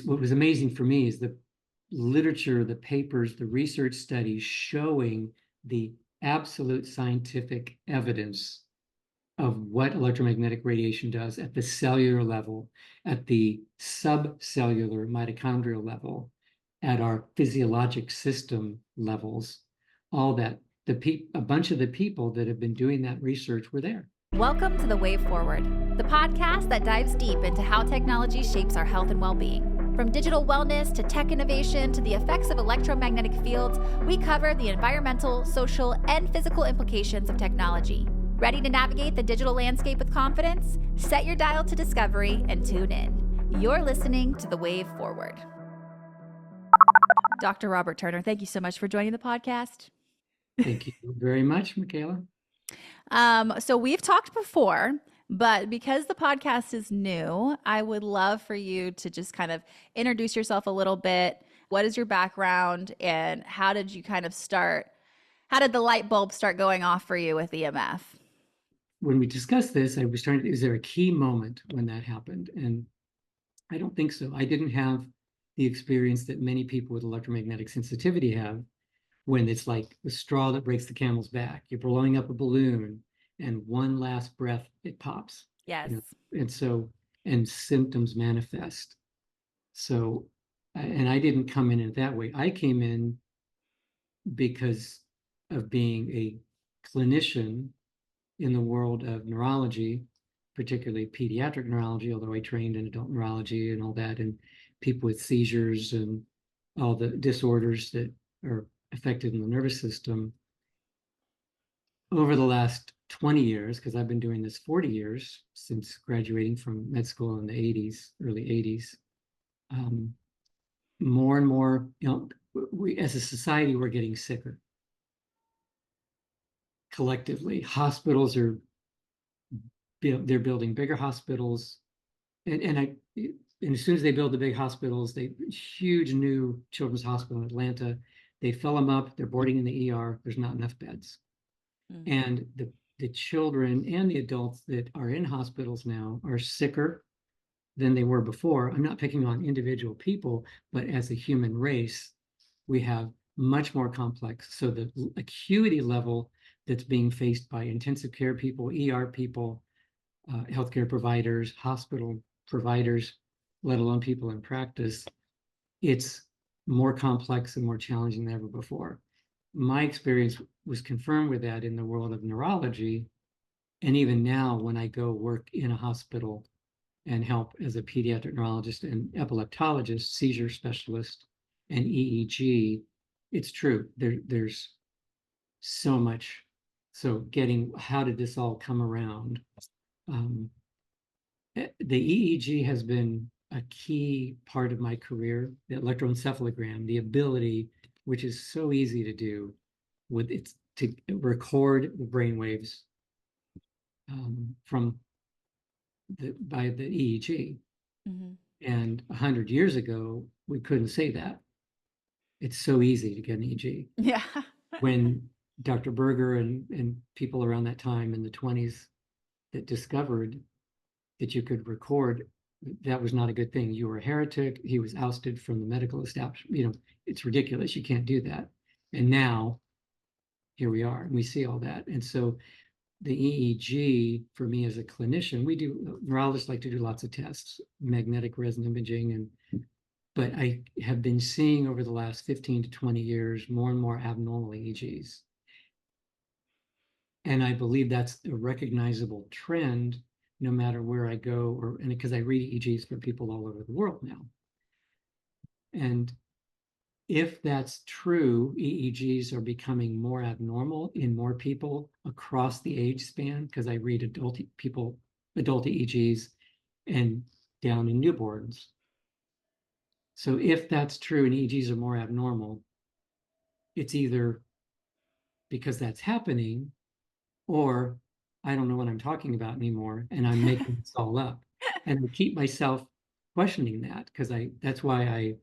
what was amazing for me is the literature, the papers, the research studies showing the absolute scientific evidence of what electromagnetic radiation does at the cellular level, at the subcellular mitochondrial level, at our physiologic system levels, all that. A bunch of the people that have been doing that research were there. Welcome to The Way Forward, the podcast that dives deep into how technology shapes our health and well-being. From digital wellness to tech innovation to the effects of electromagnetic fields, we cover the environmental, social, and physical implications of technology. Ready to navigate the digital landscape with confidence? Set your dial to Discovery and tune in. You're listening to The Way Forward. Dr. Robert Turner, thank you so much for joining the podcast. Thank you very much, Michaela. So we've talked before, but because the podcast is new, I would love for you to just kind of introduce yourself a little bit. What is your background and how did you kind of start? How did the light bulb start going off for you with EMF? When we discussed this, I was trying to, is there a key moment when that happened? And I don't think so. I didn't have the experience that many people with electromagnetic sensitivity have, when it's like the straw that breaks the camel's back. You're blowing up a balloon and one last breath, it pops. Yes. And symptoms manifest. So, and I didn't come in that way. I came in because of being a clinician in the world of neurology, particularly pediatric neurology, although I trained in adult neurology and all that, and people with seizures and all the disorders that are affected in the nervous system. Over the last 20 years, because I've been doing this 40 years since graduating from med school in the 80s, early 80s, more and more, we as a society, we're getting sicker. Collectively, hospitals are, they're building bigger hospitals, and as soon as they build the big hospitals, huge new children's hospital in Atlanta, they fill them up, they're boarding in the ER, there's not enough beds. Mm-hmm. And the children and the adults that are in hospitals now are sicker than they were before. I'm not picking on individual people, but as a human race, we have much more complex. So the acuity level that's being faced by intensive care people, ER people, healthcare providers, hospital providers, let alone people in practice, it's more complex and more challenging than ever before. My experience was confirmed with that in the world of neurology. And even now, when I go work in a hospital and help as a pediatric neurologist and epileptologist, seizure specialist, and EEG, it's true. There's so much. So how did this all come around? The EEG has been a key part of my career, the electroencephalogram, the ability, which is so easy to do, to record the brain waves by the EEG. Mm-hmm. And 100 years ago, we couldn't say that. It's so easy to get an EEG. Yeah. When Dr. Berger and people around that time in the 20s that discovered that you could record, that was not a good thing. You were a heretic. He was ousted from the medical establishment. It's ridiculous. You can't do that. And now, here we are, and we see all that. And so the EEG, for me as a clinician, neurologists like to do lots of tests, magnetic resonance imaging, but I have been seeing over the last 15 to 20 years more and more abnormal EEGs. And I believe that's a recognizable trend no matter where I go, and because I read EEGs for people all over the world now. And if that's true, EEGs are becoming more abnormal in more people across the age span, because I read adult EEGs and down in newborns. So if that's true and EEGs are more abnormal, it's either because that's happening, or I don't know what I'm talking about anymore, and I'm making this all up. And I keep myself questioning that, because that's why I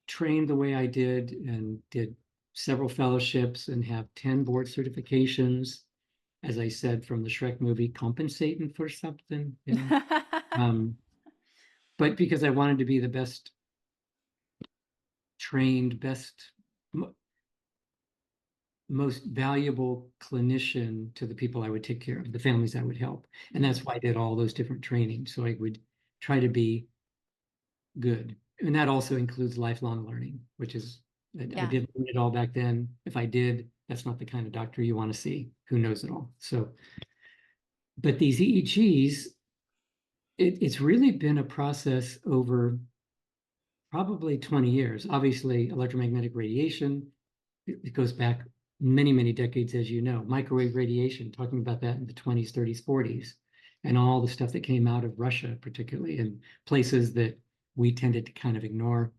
trained the way I did and did several fellowships and have 10 board certifications, as I said from the Shrek movie, compensating for something. But because I wanted to be the best trained, most valuable clinician to the people I would take care of, the families I would help. And that's why I did all those different trainings. So I would try to be good. And that also includes lifelong learning, which is, I didn't learn it all back then. If I did, that's not the kind of doctor you want to see who knows it all. So, but these EEGs, it's really been a process over probably 20 years. Obviously, electromagnetic radiation, it goes back many, many decades, as you know. Microwave radiation, talking about that in the 20s, 30s, 40s, and all the stuff that came out of Russia, particularly, and places that we tended to kind of ignore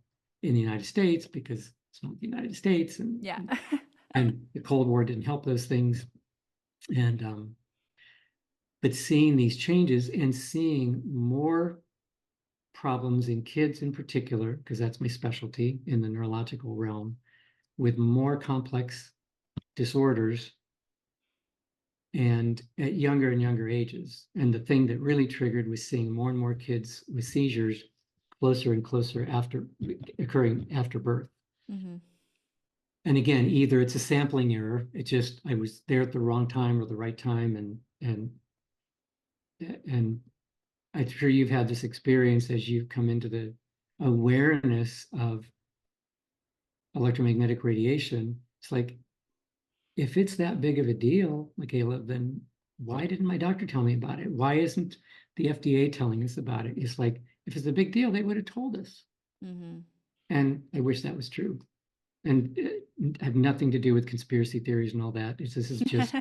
in the United States because it's not the United States, and and the Cold War didn't help those things. And but seeing these changes and seeing more problems in kids in particular, because that's my specialty in the neurological realm, with more complex disorders and at younger and younger ages. And the thing that really triggered was seeing more and more kids with seizures closer and closer after occurring after birth. Mm-hmm. And again, either it's a sampling error, it just I was there at the wrong time or the right time, and I'm sure you've had this experience as you've come into the awareness of electromagnetic radiation. It's like, if it's that big of a deal, Michaela, then why didn't my doctor tell me about it? Why isn't the FDA telling us about it? It's like, if it's a big deal, they would have told us. Mm-hmm. And I wish that was true. And it had nothing to do with conspiracy theories and all that. This is just,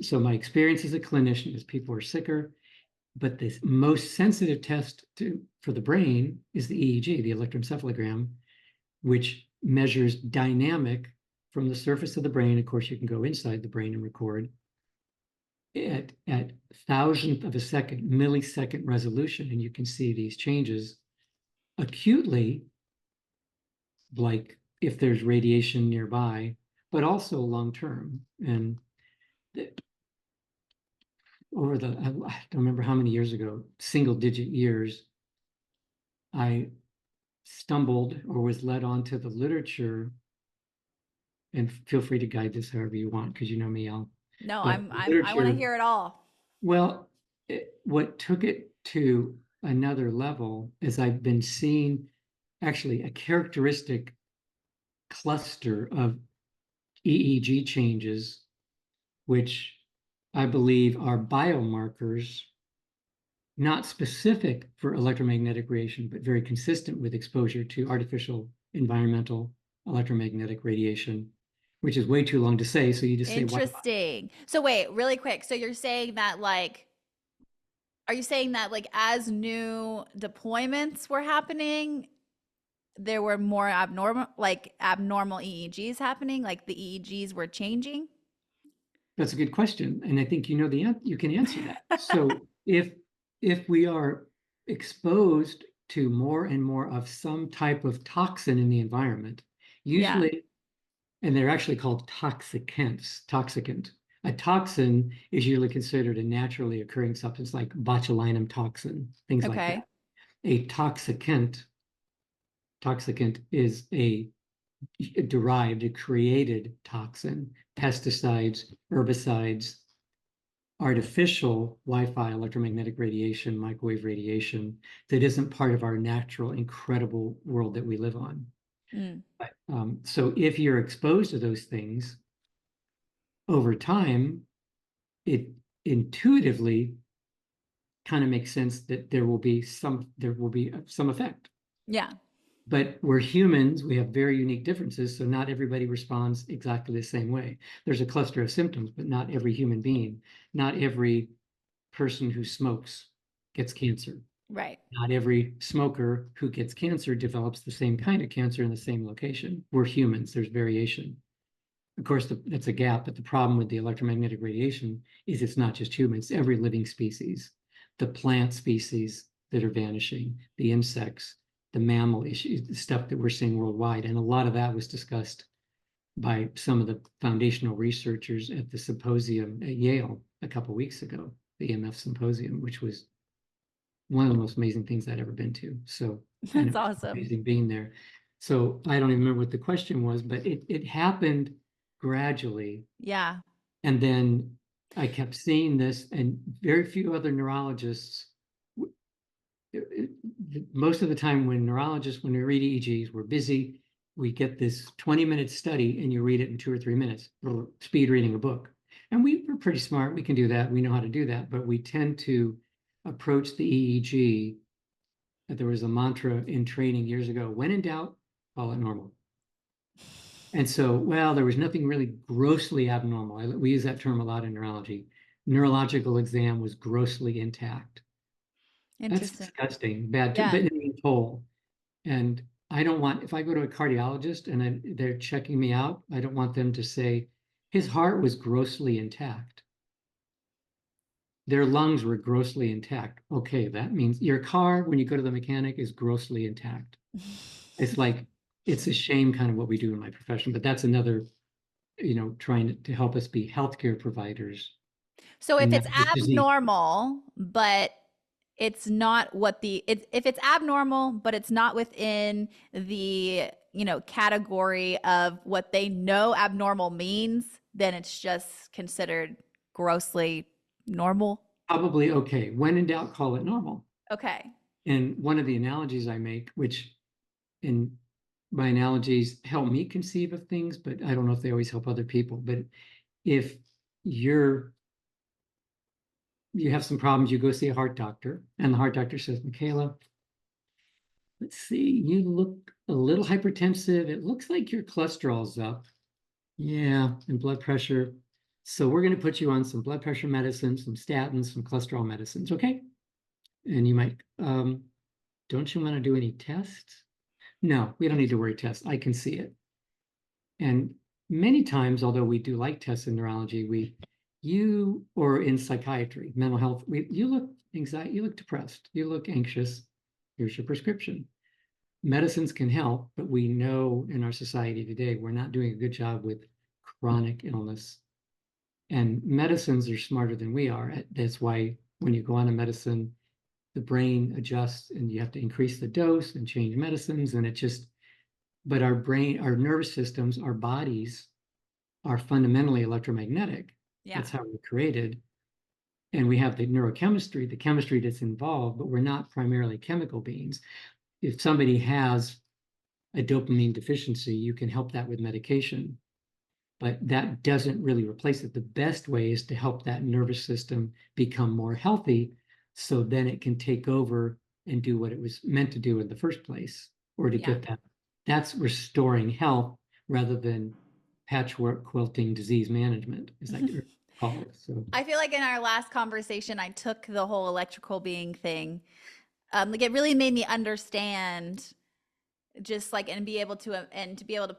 so my experience as a clinician is people are sicker, but the most sensitive test for the brain is the EEG, the electroencephalogram, which measures dynamic from the surface of the brain. Of course, you can go inside the brain and record at thousandth of a second, millisecond resolution, and you can see these changes acutely, like if there's radiation nearby, but also long term. And over I don't remember how many years ago, single digit years, I stumbled or was led onto the literature, and feel free to guide this however you want, because you know me, I want to hear it all. Well, what took it to another level is I've been seeing actually a characteristic cluster of EEG changes, which I believe are biomarkers, not specific for electromagnetic radiation, but very consistent with exposure to artificial environmental electromagnetic radiation, which is way too long to say. So you just say, interesting. So wait, really quick. So you're saying that are you saying that as new deployments were happening, there were more abnormal EEGs happening, like the EEGs were changing? That's a good question. And I think you know you can answer that. So if we are exposed to more and more of some type of toxin in the environment, usually, and they're actually called toxicant. A toxin is usually considered a naturally occurring substance like botulinum toxin, things like that. A toxicant is a created toxin, pesticides, herbicides, artificial Wi-Fi, electromagnetic radiation, microwave radiation that isn't part of our natural, incredible world that we live on. But, so if you're exposed to those things over time, it intuitively kind of makes sense that there will be some effect. Yeah. But we're humans, we have very unique differences, so not everybody responds exactly the same way. There's a cluster of symptoms, but not every human being, not every person who smokes gets cancer. Right. Not every smoker who gets cancer develops the same kind of cancer in the same location. We're humans, there's variation. Of course, that's a gap, but the problem with the electromagnetic radiation is it's not just humans, every living species, the plant species that are vanishing, the insects, the mammal issues, the stuff that we're seeing worldwide. And a lot of that was discussed by some of the foundational researchers at the symposium at Yale a couple of weeks ago, the EMF symposium, which was one of the most amazing things I'd ever been to. So that's awesome. Amazing being there. So I don't even remember what the question was, but it happened gradually. Yeah. And then I kept seeing this, and very few other neurologists, most of the time when we read EEGs, we're busy. We get this 20-minute study and you read it in 2 or 3 minutes, speed reading a book. And we're pretty smart. We can do that. We know how to do that. But we tend to approach the EEG. There was a mantra in training years ago: when in doubt, call it normal. And so, well, there was nothing really grossly abnormal. We use that term a lot in neurology. Neurological exam was grossly intact. That's Interesting. disgusting, bad, Yeah. but in whole. And I don't want, if I go to a cardiologist and they're checking me out, I don't want them to say his heart was grossly intact. Their lungs were grossly intact. Okay, that means your car, when you go to the mechanic, is grossly intact. It's like, it's a shame kind of what we do in my profession, but that's another, trying to help us be healthcare providers. So if And it's not just disease. abnormal, but it's not what if it's abnormal, but it's not within the, category of what they know abnormal means, then it's just considered grossly normal. Probably okay. When in doubt, call it normal. Okay. And one of the analogies I make, which in my analogies help me conceive of things, but I don't know if they always help other people. But if you have some problems, you go see a heart doctor, and the heart doctor says, Michaela, let's see, you look a little hypertensive. It looks like your cholesterol's up. Yeah, and blood pressure. So we're going to put you on some blood pressure medicine, some statins, some cholesterol medicines, okay? And you might, don't you want to do any tests? No, we don't need to worry tests. I can see it. And many times, although we do like tests in neurology, or in psychiatry, mental health, you look anxiety, you look depressed, you look anxious. Here's your prescription. Medicines can help, but we know in our society today, we're not doing a good job with chronic illness. And medicines are smarter than we are. That's why when you go on a medicine, the brain adjusts and you have to increase the dose and change medicines. And but our brain, our nervous systems, our bodies are fundamentally electromagnetic. Yeah. That's how we're created. And we have the neurochemistry, the chemistry that's involved, but we're not primarily chemical beings. If somebody has a dopamine deficiency, you can help that with medication, but that doesn't really replace it. The best way is to help that nervous system become more healthy, so then it can take over and do what it was meant to do in the first place, or to get that. That's restoring health rather than patchwork quilting disease management, as I call it. So I feel like in our last conversation, I took the whole electrical being thing. Like it really made me understand just like, and be able to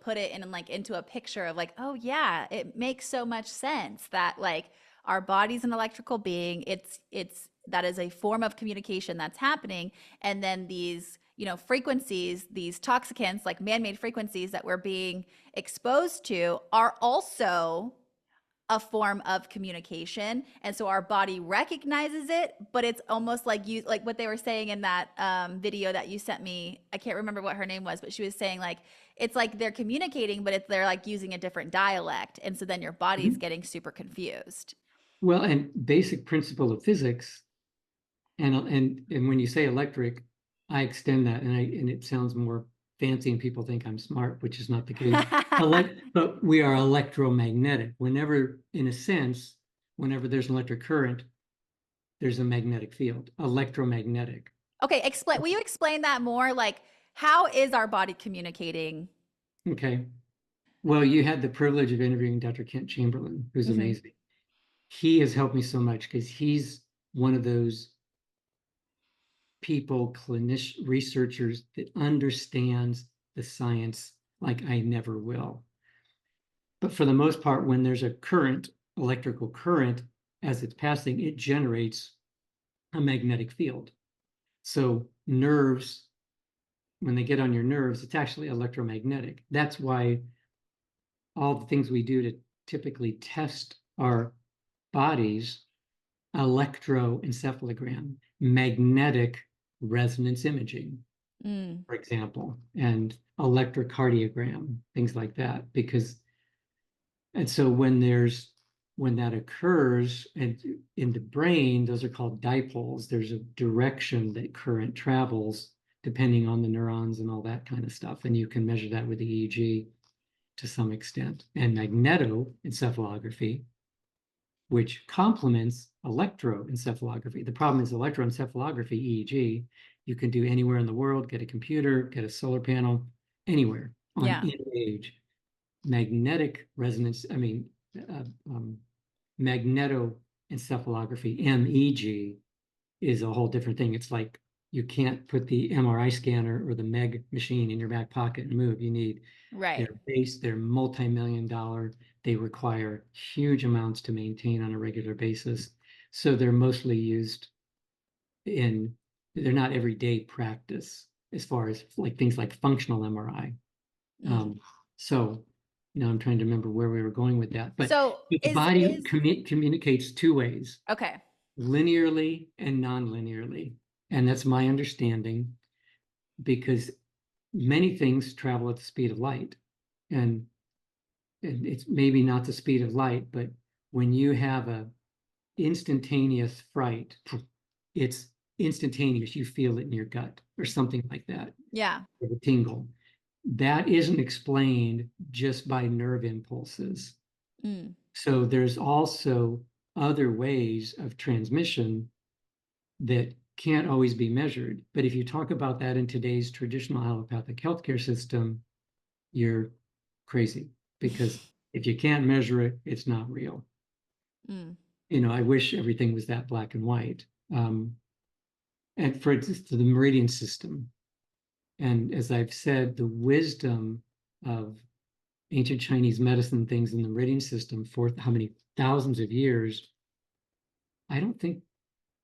put it in like into a picture of like, oh yeah, it makes so much sense that like our body's an electrical being. That is a form of communication that's happening. And then these, frequencies, these toxicants, like man-made frequencies that we're being exposed to are also a form of communication. And so our body recognizes it, but it's almost like what they were saying in that video that you sent me. I can't remember what her name was, but she was saying like, it's like they're communicating, but they're like using a different dialect. And so then your body's getting super confused. Well, and basic principle of physics, and when you say electric, I extend that, and it sounds more fancy and people think I'm smart, which is not the case. But we are electromagnetic. Whenever there's an electric current, there's a magnetic field, electromagnetic. Okay, will you explain that more? Like, how is our body communicating? Okay. Well, you had the privilege of interviewing Dr. Kent Chamberlain, who's amazing. He has helped me so much because he's one of those people, clinician researchers that understands the science like I never will. But for the most part, when there's a current, electrical current, as it's passing, it generates a magnetic field. So nerves, when they get on your nerves, it's actually electromagnetic. That's why all the things we do to typically test our bodies, electroencephalogram, magnetic resonance imaging. Mm. for example, and electrocardiogram, things like that. And so when that occurs and in the brain, those are called dipoles. There's a direction that current travels depending on the neurons and all that kind of stuff. And you can measure that with the EEG to some extent. And magnetoencephalography, which complements electroencephalography. The problem is electroencephalography, EEG, you can do anywhere in the world, get a computer, get a solar panel, anywhere on Yeah. any age. Magnetic resonance, uh, um, magnetoencephalography, MEG, is a whole different thing. It's like you can't put the MRI scanner or the MEG machine in your back pocket and move. You need Right. they're multi-million-dollar. They require huge amounts to maintain on a regular basis. So they're mostly used they're not everyday practice as far as like things like functional MRI. Mm. So now I'm trying to remember where we were going with that. But So the body communicates two ways, okay. linearly and non-linearly. And that's my understanding, because many things travel at the speed of light. And it's maybe not the speed of light, but when you have a instantaneous fright, it's instantaneous. You feel it in your gut or something like that, Yeah. or the tingle. That isn't explained just by nerve impulses. Mm. So there's also other ways of transmission that can't always be measured. But if you talk about that in today's traditional allopathic healthcare system, you're crazy, because if you can't measure it, it's not real. Mm. I wish everything was that black and white. And for the meridian system, and as I've said, the wisdom of ancient Chinese medicine things in the meridian system for how many thousands of years, I don't think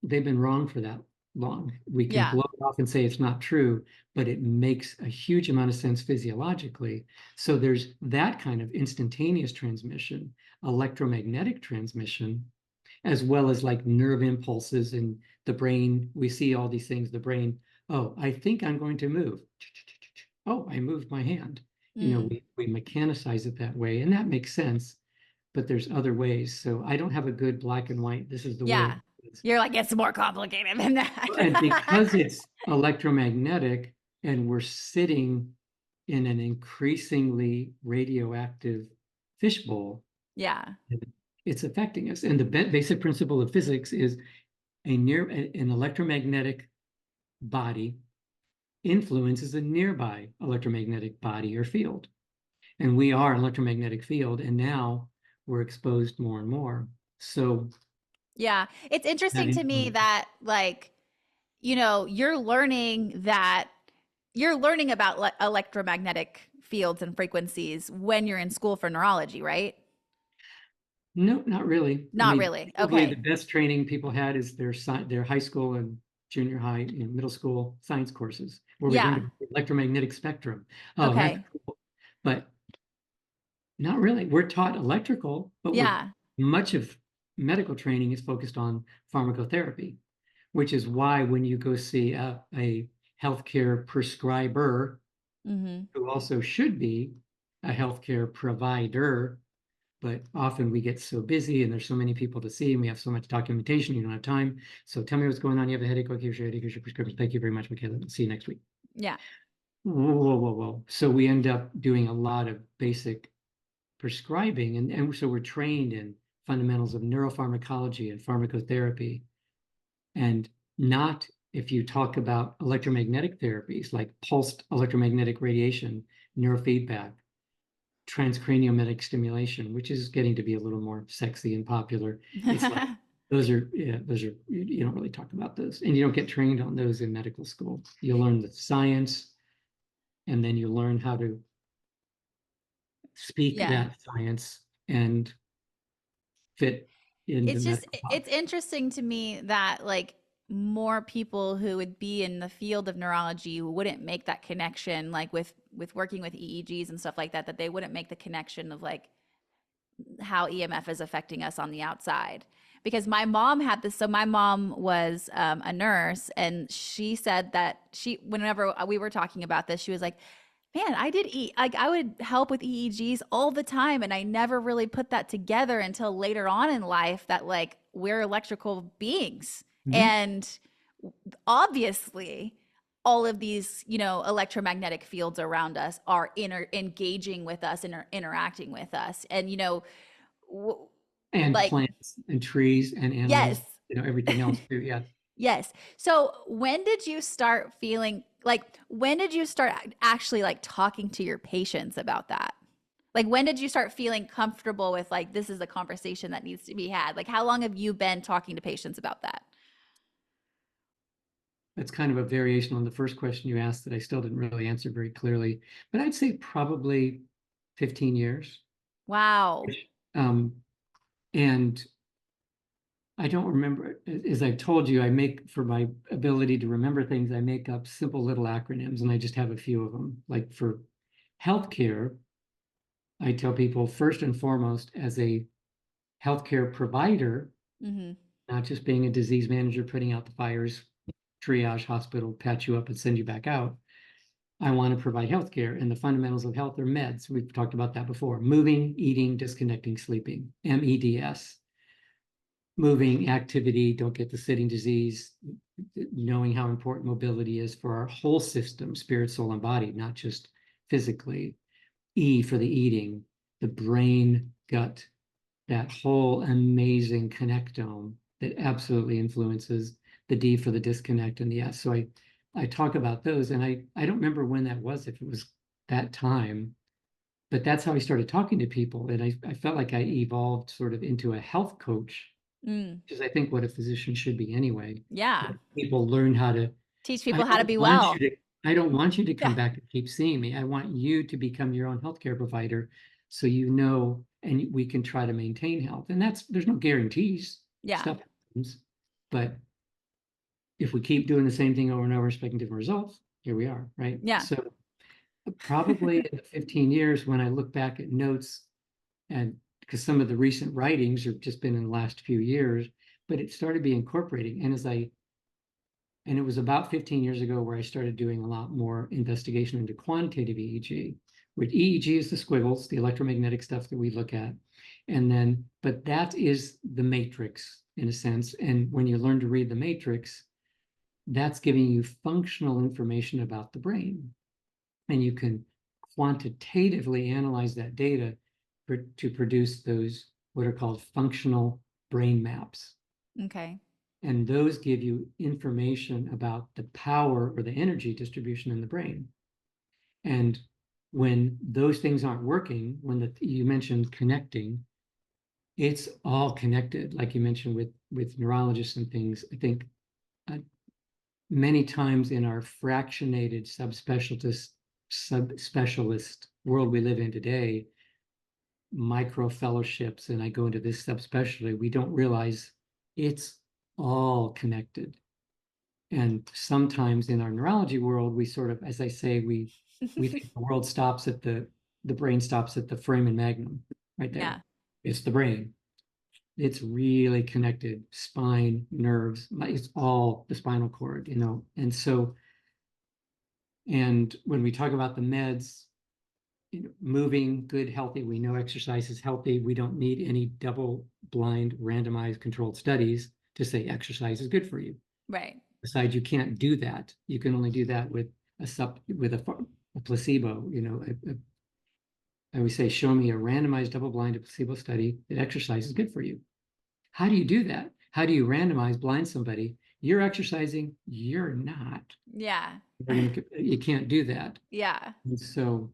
they've been wrong for that long. We can Yeah. blow it off and say it's not true, but it makes a huge amount of sense physiologically. So there's that kind of instantaneous transmission, electromagnetic transmission, as well as like nerve impulses in the brain. We see all these things, the brain, oh, I think I'm going to move. Oh, I moved my hand. Mm. We mechanicize it that way, and that makes sense, but there's other ways. So I don't have a good black and white, this is the way Yeah. it is. You're like, it's more complicated than And because that. it's electromagnetic and we're sitting in an increasingly radioactive fishbowl, Yeah. it's affecting us. And the basic principle of physics is an electromagnetic body influences a nearby electromagnetic body or field. And we are an electromagnetic field, and now we're exposed more and more. So Yeah. It's that interesting to me influence. that, like, you're learning about electromagnetic fields and frequencies when you're in school for neurology, right? No, not really. Not really. Probably the Okay. best training people had is their high school and junior high and middle school science courses, where we learned Yeah. about the electromagnetic spectrum. Oh, that's Okay. cool. But not really. We're taught electrical, but Yeah. much of medical training is focused on pharmacotherapy, which is why when you go see a healthcare prescriber, Mm-hmm. who also should be a healthcare provider, but often we get so busy and there's so many people to see and we have so much documentation, you don't have time. So tell me what's going on. You have a headache. Okay, here's your headache. Here's your prescription. Thank you very much, Michaela. See you next week. Yeah. Whoa, whoa, whoa, whoa. So we end up doing a lot of basic prescribing. And so we're trained in fundamentals of neuropharmacology and pharmacotherapy. And not if you talk about electromagnetic therapies like pulsed electromagnetic radiation, neurofeedback, transcranial magnetic stimulation, which is getting to be a little more sexy and popular. It's like you don't really talk about those, and you don't get trained on those in medical school. You learn the science, and then you learn how to speak Yeah. that science and fit in the medical It's box. interesting to me that, like, more people who would be in the field of neurology wouldn't make that connection, like with working with EEGs and stuff like that, that they wouldn't make the connection of, like, how EMF is affecting us on the outside. Because my mom had this. So my mom was a nurse, and she said that whenever we were talking about this, she was like, man, like I would help with EEGs all the time, and I never really put that together until later on in life that like we're electrical beings. Mhm. And obviously all of these, electromagnetic fields around us are engaging with us and are interacting with us. And w- And like plants and trees and yes, animals, everything else too. Yeah. yes. So when did you start actually like talking to your patients about that? Like when did you start feeling comfortable with like this is a conversation that needs to be had? Like how long have you been talking to patients about that? That's kind of a variation on the first question you asked that I still didn't really answer very clearly, but I'd say probably 15 years. Wow. Um, and I don't remember, as I've told you, I make for my ability to remember things, I make up simple little acronyms and I just have a few of them. Like for healthcare, I tell people first and foremost, as a healthcare provider, Mhm. not just being a disease manager, putting out the fires, triage, hospital, patch you up and send you back out. I want to provide healthcare, and the fundamentals of health are meds. We've talked about that before. Moving, eating, disconnecting, sleeping, MEDS. Moving, activity, don't get the sitting disease, knowing how important mobility is for our whole system, spirit, soul, and body, not just physically. E for the eating, the brain, gut, that whole amazing connectome that absolutely influences. The D for the disconnect, and the S. So I talk about those, and I don't remember when that was, if it was that time, but that's how I started talking to people. And I felt like I evolved sort of into a health coach, Mm. which is I think what a physician should be anyway. Yeah. People learn how to, Teach I people how to don't be want you well. to, I don't want you to come Yeah. back and keep seeing me. I want you to become your own healthcare provider so and we can try to maintain health. And there's no guarantees. Yeah. Stuff happens. But if we keep doing the same thing over and over, expecting different results, here we are, right? Yeah. So probably in the 15 years when I look back at notes, and because some of the recent writings have just been in the last few years, but it started being incorporating. And it was about 15 years ago where I started doing a lot more investigation into quantitative EEG, which EEG is the squiggles, the electromagnetic stuff that we look at. But that is the matrix in a sense. And when you learn to read the matrix, that's giving you functional information about the brain. And you can quantitatively analyze that data to produce those what are called functional brain maps. Okay. And those give you information about the power or the energy distribution in the brain. And when those things aren't working, you mentioned connecting, it's all connected. Like you mentioned with neurologists and things, I think uh, many times in our fractionated subspecialist world we live in today, micro fellowships, and I go into this subspecialty, we don't realize it's all connected. And sometimes in our neurology world, we sort of, as I say, we think the world stops at the brain stops at the foramen magnum, right there. Yeah. It's the brain. It's really connected, spine, nerves, it's all the spinal cord, and when we talk about the meds, moving, good, healthy, we know exercise is healthy. We don't need any double-blind, randomized, controlled studies to say exercise is good for you. Right. Besides, you can't do that. You can only do that with a placebo. I always say, show me a randomized, double-blind placebo study that exercise is good for you. How do you do that? How do you randomize blind somebody? You're exercising, you're not. Yeah. You can't do that. Yeah. And so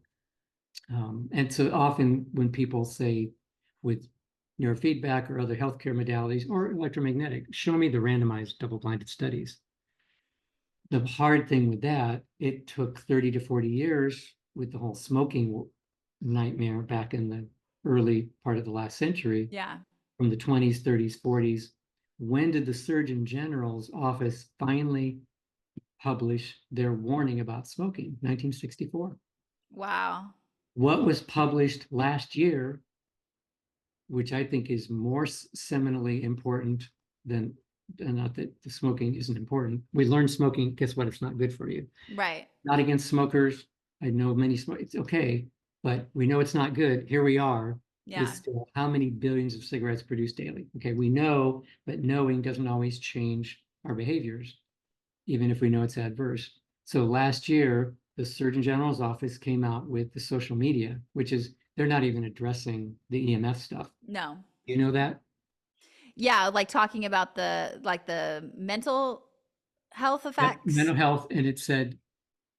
often when people say with neurofeedback or other healthcare modalities or electromagnetic, show me the randomized double-blinded studies. The hard thing with that, it took 30 to 40 years with the whole smoking nightmare back in the early part of the last century, Yeah. from the 20s, 30s, 40s. When did the Surgeon General's office finally publish their warning about smoking? 1964. Wow. What was published last year which I think is more seminally important than, and not that the smoking isn't important. We learned smoking, guess what? It's not good for you. Right. Not against smokers. I know many it's okay, but we know it's not good. Here we are. Yeah. It's still how many billions of cigarettes produced daily. Okay, we know, but knowing doesn't always change our behaviors, even if we know it's adverse. So last year, the Surgeon General's office came out with the social media, which is they're not even addressing the EMF stuff. No. You know that? Yeah, like talking about the mental health Yep, effects. mental health, and it said,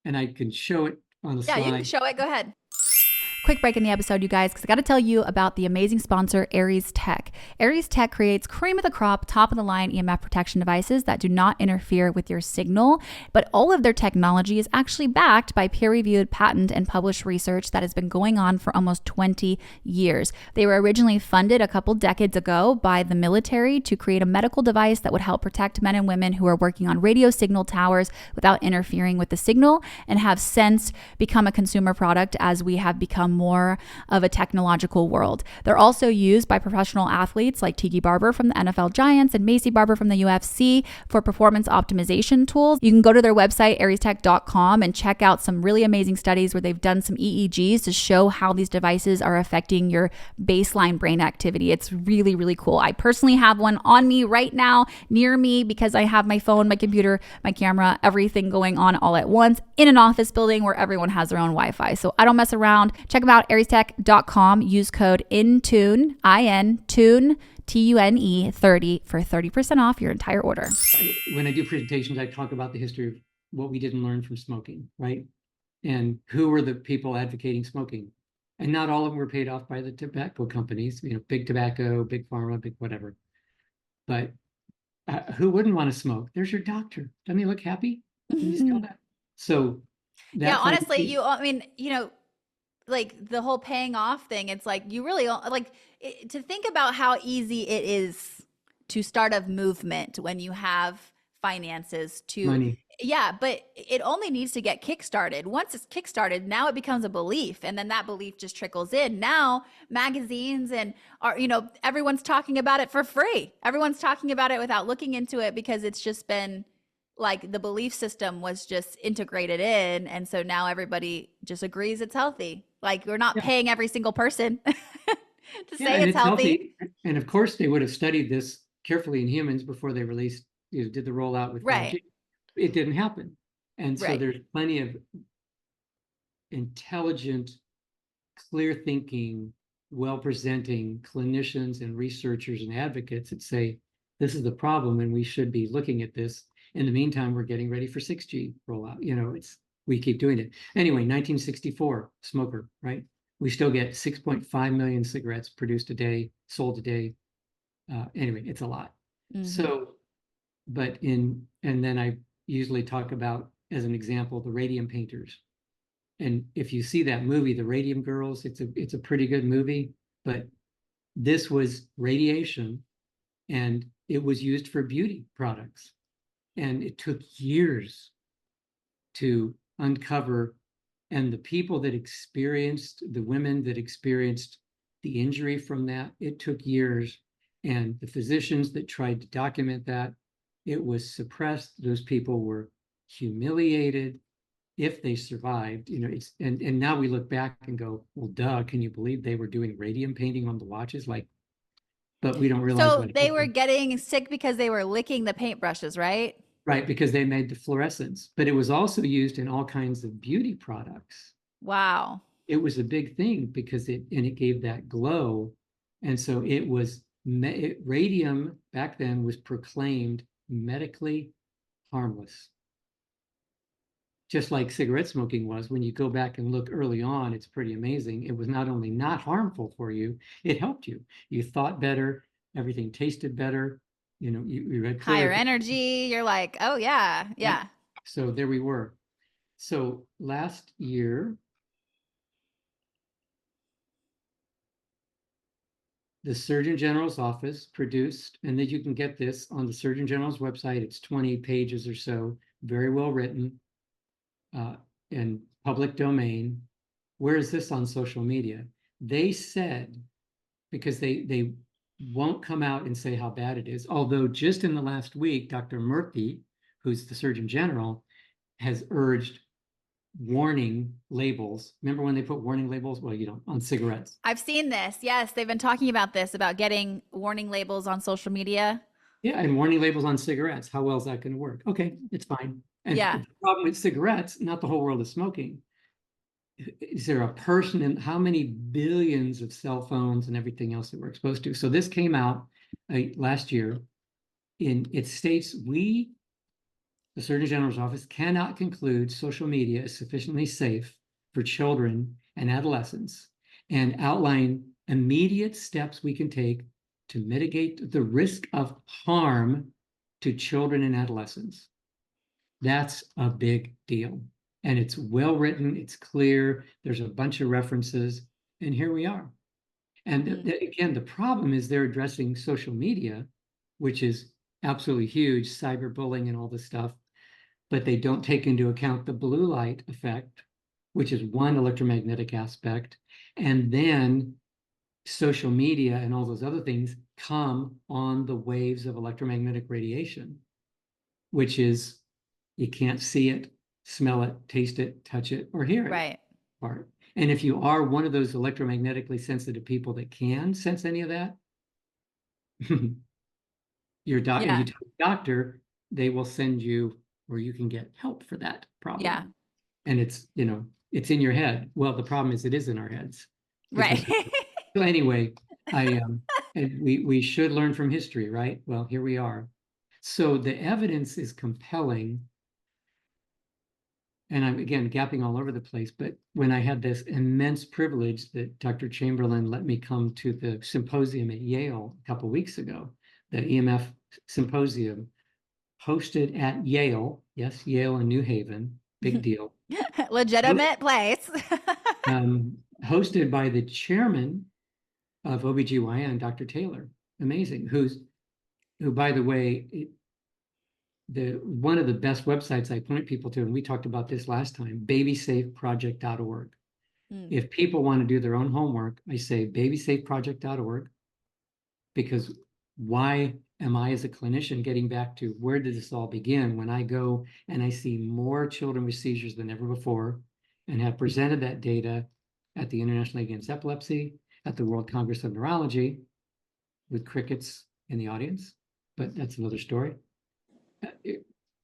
and I can show it on the Yeah, you can slide. show it. Go ahead. Quick break in the episode, you guys, because I got to tell you about the amazing sponsor, Aries Tech. Aries Tech creates cream of the crop, top of the line EMF protection devices that do not interfere with your signal, but all of their technology is actually backed by peer-reviewed, patent, and published research that has been going on for almost 20 years. They were originally funded a couple decades ago by the military to create a medical device that would help protect men and women who are working on radio signal towers without interfering with the signal, and have since become a consumer product as we have become more of a technological world. They're also used by professional athletes like Tiki Barber from the NFL Giants and Macy Barber from the UFC for performance optimization tools. You can go to their website, ariestech.com, and check out some really amazing studies where they've done some EEGs to show how these devices are affecting your baseline brain activity. It's really, really cool. I personally have one on me right now near me because I have my phone, my computer, my camera, everything going on all at once in an office building where everyone has their own Wi-Fi. So I don't mess around. Check them out, ariestech.com. Use code INTUNE, INTUNE, TUNE 30 for 30% off your entire order. When I do presentations, I talk about the history of what we didn't learn from smoking, right? And who were the people advocating smoking? And not all of them were paid off by the tobacco companies, big tobacco, big pharma, big whatever. But who wouldn't want to smoke? There's your doctor. Doesn't he look happy? Can you tell that? So yeah, honestly, like the whole paying off thing, it's like you really like to think about how easy it is to start a movement when you have finances to money. Yeah, but it only needs to get kickstarted. Once it's kickstarted, now it becomes a belief, and then that belief just trickles in. Now magazines and everyone's talking about it for free. Everyone's talking about it without looking into it because it's just been like the belief system was just integrated in, and so now everybody just agrees it's healthy. Like we're not paying every single person to say it's healthy. And of course, they would have studied this carefully in humans before they released, did the rollout with 5G. Right. It didn't happen. And so Right. there's plenty of intelligent, clear thinking, well-presenting clinicians and researchers and advocates that say, this is the problem and we should be looking at this. In the meantime, we're getting ready for 6G rollout. We keep doing it. Anyway, 1964, smoker, right? We still get 6.5 million cigarettes produced a day, sold a day. Anyway, it's a lot. Mhm. So, and then I usually talk about, as an example, the radium painters. And if you see that movie, The Radium Girls, it's a pretty good movie, but this was radiation and it was used for beauty products. And it took years to uncover, and the people that experienced, the women that experienced the injury from that, it took years. And the physicians that tried to document that, it was suppressed. Those people were humiliated if they survived. And now we look back and go, well, duh, can you believe they were doing radium painting on the watches? But we don't realize. So they were getting sick because they were licking the paintbrushes, right? Right, because they made the fluorescents, but it was also used in all kinds of beauty products. Wow. It was a big thing because it gave that glow. And so it was, radium back then was proclaimed medically harmless. Just like cigarette smoking was. When you go back and look early on, it's pretty amazing. It was not only not harmful for you, it helped you. You thought better, everything tasted better. You had higher energy. You're like, oh yeah. So there we were. So last year, the Surgeon General's office produced, and then you can get this on the Surgeon General's website. It's 20 pages or so, very well written, and public domain. Where is this on social media? They said because they won't come out and say how bad it is. Although just in the last week, Dr. Murthy, who's the Surgeon General, has urged warning labels. Remember when they put warning labels? Well, on cigarettes. I've seen this. Yes, they've been talking about this, about getting warning labels on social media. Yeah, and warning labels on cigarettes. How well is that going to work? Okay, it's fine. And Yeah. the problem with cigarettes, not the whole world is smoking. Is there a person in how many billions of cell phones and everything else that we're exposed to? So this came out last year. It states we, the Surgeon General's office, cannot conclude social media is sufficiently safe for children and adolescents, and outline immediate steps we can take to mitigate the risk of harm to children and adolescents. That's a big deal. And it's well written, it's clear, there's a bunch of references, and here we are. And again, the problem is they're addressing social media, which is absolutely huge, cyberbullying and all this stuff, but they don't take into account the blue light effect, which is one electromagnetic aspect. And then social media and all those other things come on the waves of electromagnetic radiation, which is you can't see it, smell it, taste it, touch it, or hear it. Right. Part. And if you are one of those electromagnetically sensitive people that can sense any of that, your doctor, they will send you where you can get help for that problem. Yeah. And it's in your head. Well, the problem is it is in our heads. Right. So anyway, and we should learn from history, right? Well, here we are. So the evidence is compelling. And I'm, again, gapping all over the place, but when I had this immense privilege that Dr. Chamberlain let me come to the symposium at Yale a couple of weeks ago, the EMF symposium hosted at Yale, yes, Yale in New Haven, big deal. Legitimate place. Hosted by the chairman of OBGYN, Dr. Taylor, amazing, who, by the way, one of the best websites I point people to, and we talked about this last time, babysafeproject.org. If people want to do their own homework, I say babysafeproject.org, because why am I, as a clinician, getting back to where did this all begin when I go and I see more children with seizures than ever before, and have presented that data at the International League Against Epilepsy, at the World Congress of Neurology, with crickets in the audience, but that's another story.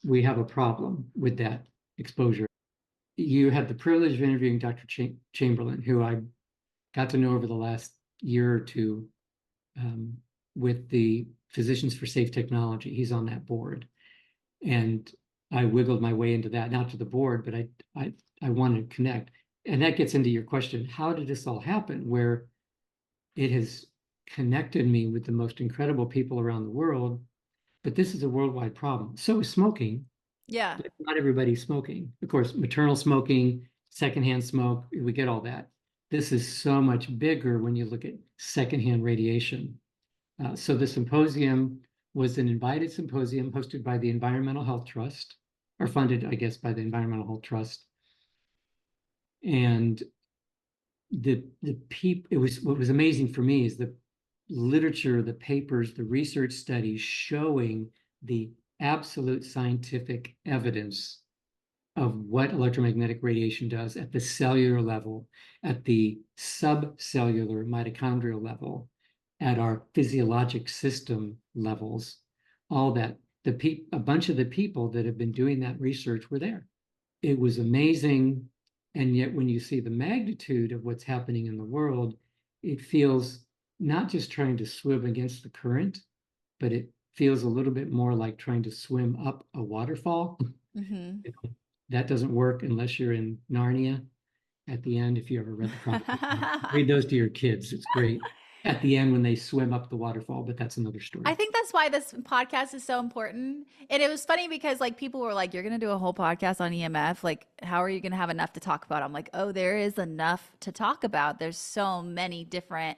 We have a problem with that exposure. You had the privilege of interviewing Dr. Chamberlain, who I got to know over the last year or two with the Physicians for Safe Technology. He's on that board. And I wiggled my way into that, not to the board, but I wanted to connect. And that gets into your question, how did this all happen? Where it has connected me with the most incredible people around the world. But this is a worldwide problem. So is smoking. Yeah. But not everybody's smoking. Of course, maternal smoking, secondhand smoke, we get all that. This is so much bigger when you look at secondhand radiation. So the symposium was an invited symposium hosted by the Environmental Health Trust, or funded, I guess, by the Environmental Health Trust. And what was amazing for me is the literature, the papers, the research studies showing the absolute scientific evidence of what electromagnetic radiation does at the cellular level, at the subcellular mitochondrial level, at our physiologic system levels, all that. A bunch of the people that have been doing that research were there. It was amazing. And yet when you see the magnitude of what's happening in the world, it feels not just trying to swim against the current, but it feels a little bit more like trying to swim up a waterfall. Mm-hmm. That doesn't work unless you're in Narnia at the end. If you ever read the Chronicles, read those to your kids. It's great at the end when they swim up the waterfall, but that's another story. I think that's why this podcast is so important. And it was funny because people were like, you're going to do a whole podcast on EMF. Like, how are you going to have enough to talk about? I'm like, oh, there is enough to talk about. There's so many different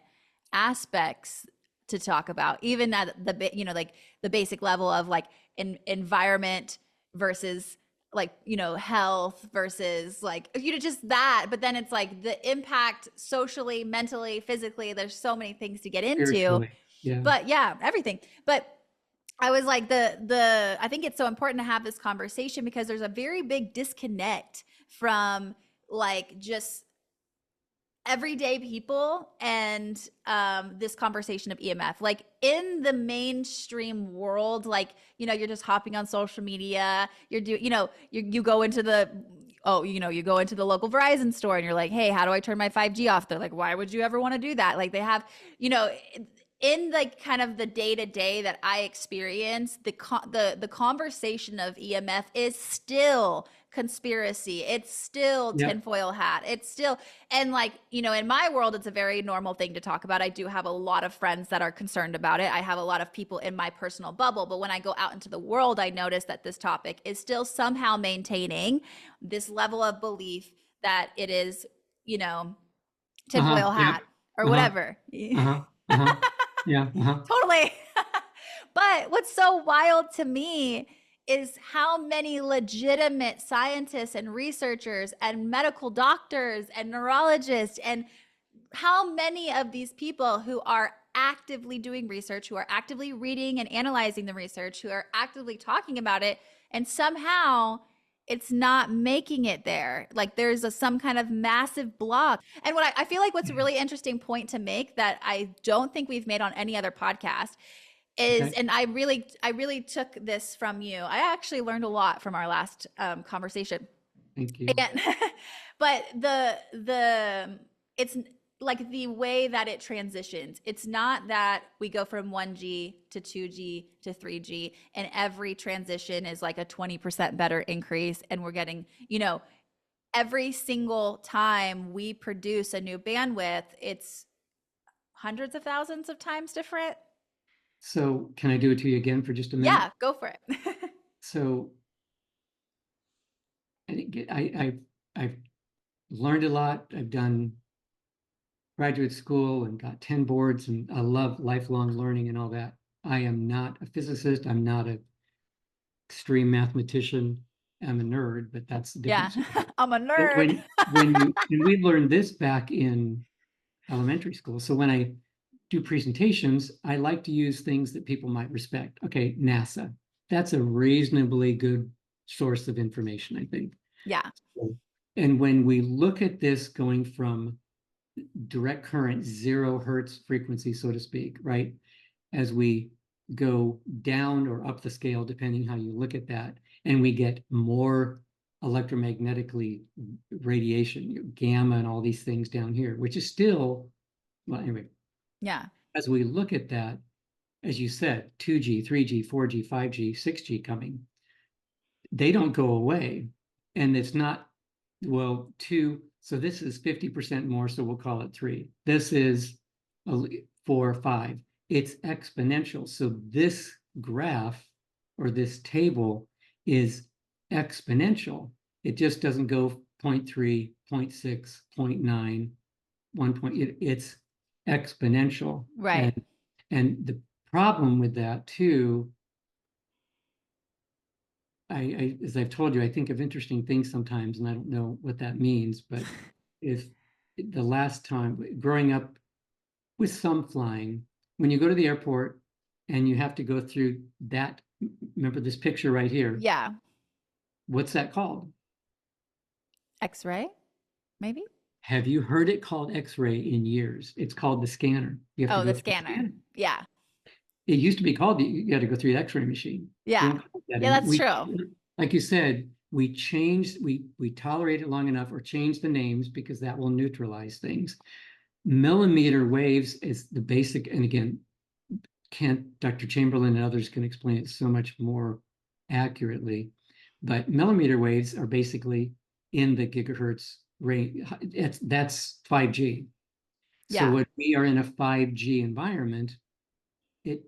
aspects to talk about, even at the basic level of environment versus like, health versus like, just that. But then it's like the impact socially, mentally, physically, there's so many things to get into. Spiritually. Yeah. But yeah, everything. But I was like, I think it's so important to have this conversation because there's a very big disconnect from like just everyday people and this conversation of EMF. Like in the mainstream world, like, you're just hopping on social media, you're doing, you go into the, you go into the local Verizon store and you're like, hey, how do I turn my 5G off? They're like, why would you ever want to do that? Like they have, in like kind of the day to day that I experience, the conversation of EMF is still conspiracy. It's still Yep. tinfoil hat. It's still, and like, in my world, it's a very normal thing to talk about. I do have a lot of friends that are concerned about it. I have a lot of people in my personal bubble, but when I go out into the world, I notice that this topic is still somehow maintaining this level of belief that it is, tinfoil Yep. hat or Uh-huh. whatever. Uh-huh. Uh-huh. Yeah. Totally. But what's so wild to me is how many legitimate scientists and researchers and medical doctors and neurologists, and how many of these people who are actively doing research, who are actively reading and analyzing the research, who are actively talking about it, and somehow it's not making it there. Like there's some kind of massive block. And what I feel like what's a really interesting point to make that I don't think we've made on any other podcast is, Okay. and I really took this from you. I actually learned a lot from our last conversation. Thank you. And, but it's like the way that it transitions. It's not that we go from 1G to 2G to 3G, and every transition is like a 20% better increase. And we're getting, every single time we produce a new bandwidth, it's hundreds of thousands of times different. So can I do it to you again for just a minute? Yeah, go for it. So I've learned a lot. I've done graduate school and got 10 boards, and I love lifelong learning and all that. I am not a physicist. I'm not an extreme mathematician. I'm a nerd, but that's a Yeah, different story. I'm a But nerd. and we learned this back in elementary school. So when I do presentations, I like to use things that people might respect. Okay, NASA. That's a reasonably good source of information, I think. Yeah. And when we look at this going from direct current, 0 hertz frequency, so to speak, right? As we go down or up the scale, depending how you look at that, and we get more electromagnetically radiation, gamma and all these things down here, which is still, well, anyway, Yeah. as we look at that, as you said, 2G, 3G, 4G, 5G, 6G coming, they don't go away. And it's not, well, so this is 50% more, so we'll call it 3. This is 4 or 5. It's exponential. So this graph or this table is exponential. It just doesn't go 0.3, 0.6, 0.9, 1 point. It's exponential. Right. And the problem with that too, as I've told you, I think of interesting things sometimes, and I don't know what that means, but if the last time growing up with some flying, when you go to the airport and you have to go through that, remember this picture right here? Yeah. What's that called? X-ray, maybe? Have you heard it called X-ray in years? It's called the scanner. You have to Oh, go the through the scanner. scanner. Yeah. It used to be called, you had to go through the X-ray machine. We Yeah. don't call it that Yeah, that's anymore. true. Like you said, we tolerate it long enough or change the names because that will neutralize things. Millimeter waves is the basic, and again, Dr. Chamberlain and others can explain it so much more accurately, but millimeter waves are basically in the gigahertz range. That's 5G. So Yeah. when we are in a 5G environment, it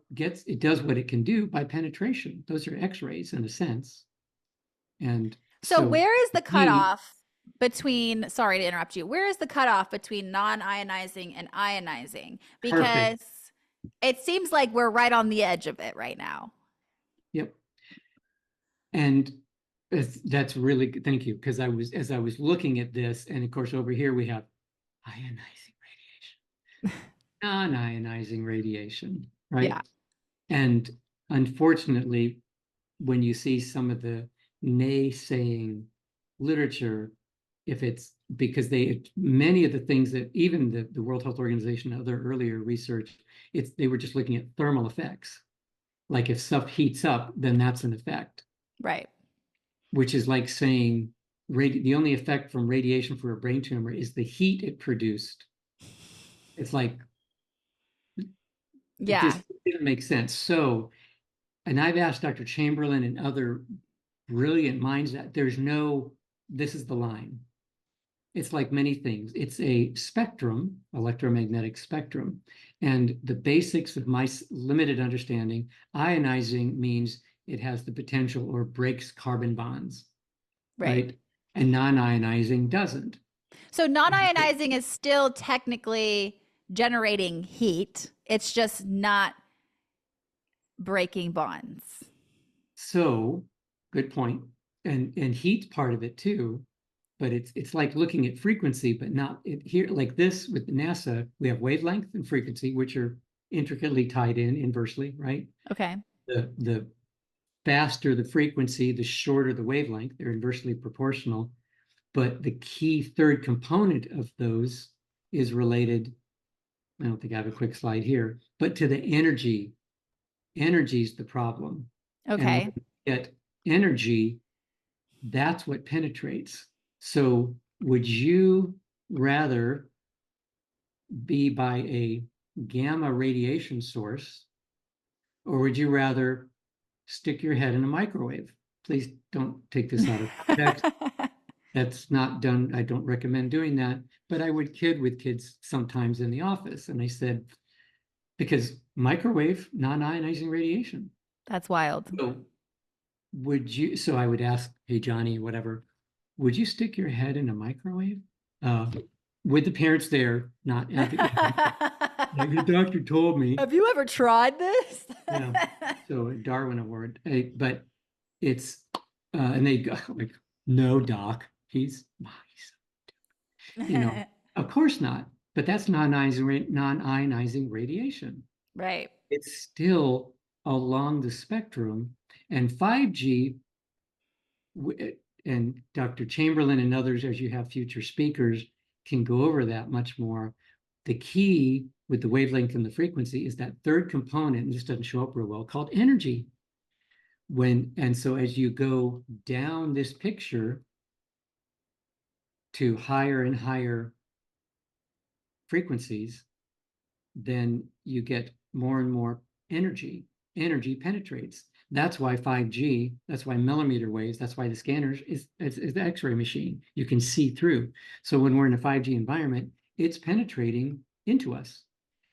does what it can do by penetration. Those are X-rays in a sense. And So so where is the we, cutoff between, sorry to interrupt you, where is the cutoff between non-ionizing and ionizing? perfect. Because it seems like we're right on the edge of it right now. Yep. And That's really good. Thank you. Because as I was looking at this, and of course over here we have ionizing radiation, non-ionizing radiation, right? Yeah. And unfortunately, when you see some of the naysaying literature, if it's because many of the things that even the World Health Organization and other earlier research, they were just looking at thermal effects. Like if stuff heats up, then that's an effect. Right. Which is like saying the only effect from radiation for a brain tumor is the heat it produced. It's like, it Yeah. just didn't make sense. So, and I've asked Dr. Chamberlain and other brilliant minds that this is the line. It's like many things. It's a spectrum, electromagnetic spectrum. And the basics of my limited understanding, ionizing means it has the potential or breaks carbon bonds. Right? And non-ionizing doesn't. So non-ionizing is still technically generating heat. It's just not breaking bonds. So, good point. And heat's part of it too, but it's like looking at frequency, but not here like this with NASA, we have wavelength and frequency, which are intricately tied in inversely, right? Okay. The faster the frequency, the shorter the wavelength. They're inversely proportional. But the key third component of those is related, I don't think I have a quick slide here, but to the energy. Energy is the problem. Okay. And at energy, that's what penetrates. So would you rather be by a gamma radiation source, or would you rather stick your head in a microwave? Please don't take this out of context. That's not done. I don't recommend doing that. But I would kid with kids sometimes in the office. And I said, because microwave, non-ionizing radiation. That's wild. So I would ask, hey, Johnny, whatever, would you stick your head in a microwave? With the parents there, not like the doctor told me. Have you ever tried this? Yeah. So a Darwin Award. But it's, and they go like, no, doc, he's of course not. But that's non-ionizing radiation. Right. It's still along the spectrum. And 5G, and Dr. Chamberlain and others, as you have future speakers, can go over that much more. The key with the wavelength and the frequency is that third component, and this doesn't show up real well, called energy. And so as you go down this picture to higher and higher frequencies, then you get more and more energy. Energy penetrates. That's why 5G, that's why millimeter waves, that's why the scanners is the X-ray machine. You can see through. So when we're in a 5G environment, it's penetrating into us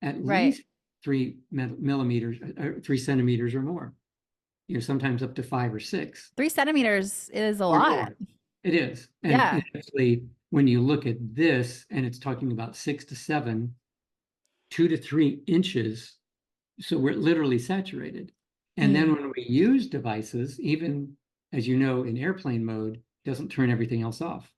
at least 3 millimeters, 3 centimeters or more. Sometimes up to 5 or 6. 3 centimeters is a lot. More. It is. And yeah. Actually, when you look at this, and it's talking about 6 to 7, 2 to 3 inches, so we're literally saturated. And then when we use devices, even as you know, in airplane mode, doesn't turn everything else off.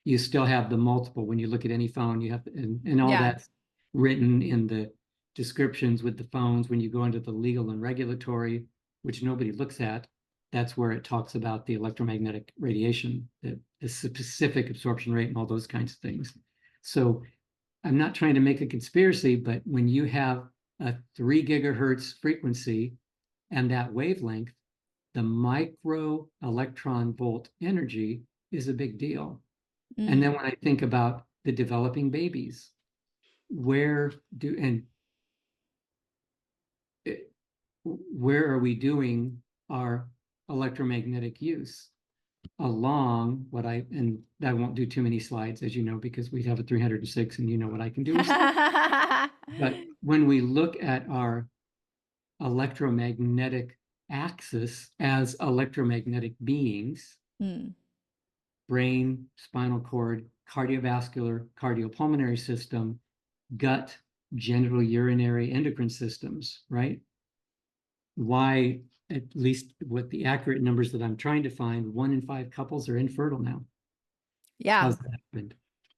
You still have the multiple. When you look at any phone, you have and all that's written in the descriptions with the phones. When you go into the legal and regulatory, which nobody looks at, that's where it talks about the electromagnetic radiation, the specific absorption rate and all those kinds of things. So I'm not trying to make a conspiracy, but when you have a 3 gigahertz frequency and that wavelength, the micro electron volt energy is a big deal. And then when I think about the developing babies, where are we doing our electromagnetic use along and I won't do too many slides, as you know, because we have a 306 and you know what I can do. But when we look at our electromagnetic axis as electromagnetic beings, brain, spinal cord, cardiovascular, cardiopulmonary system, gut, genital urinary endocrine systems, right? Why at least what the accurate numbers that I'm trying to find, 1 in 5 couples are infertile now. Yeah. How's that happened?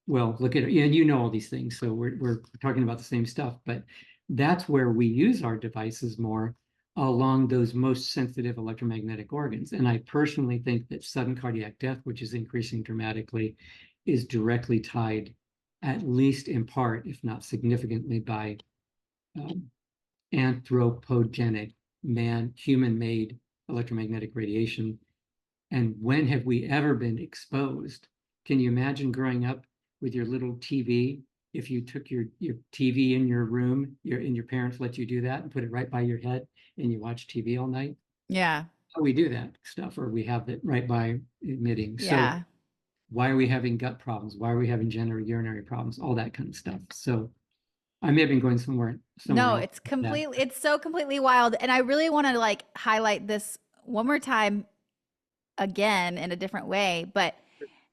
Well, look at it. Yeah, and you know all these things, so we're talking about the same stuff, but that's where we use our devices more along those most sensitive electromagnetic organs. And I personally think that sudden cardiac death, which is increasing dramatically, is directly tied, at least in part, if not significantly, by anthropogenic, human-made electromagnetic radiation. And when have we ever been exposed? Can you imagine growing up with your little TV? If you took your TV in your room, your parents let you do that and put it right by your head and you watch TV all night? Yeah. Oh, we do that stuff, or we have it right by emitting. Yeah. So why are we having gut problems? Why are we having genital urinary problems? All that kind of stuff. So I may have been going somewhere No, else. it's so completely wild. And I really want to like highlight this one more time again in a different way. But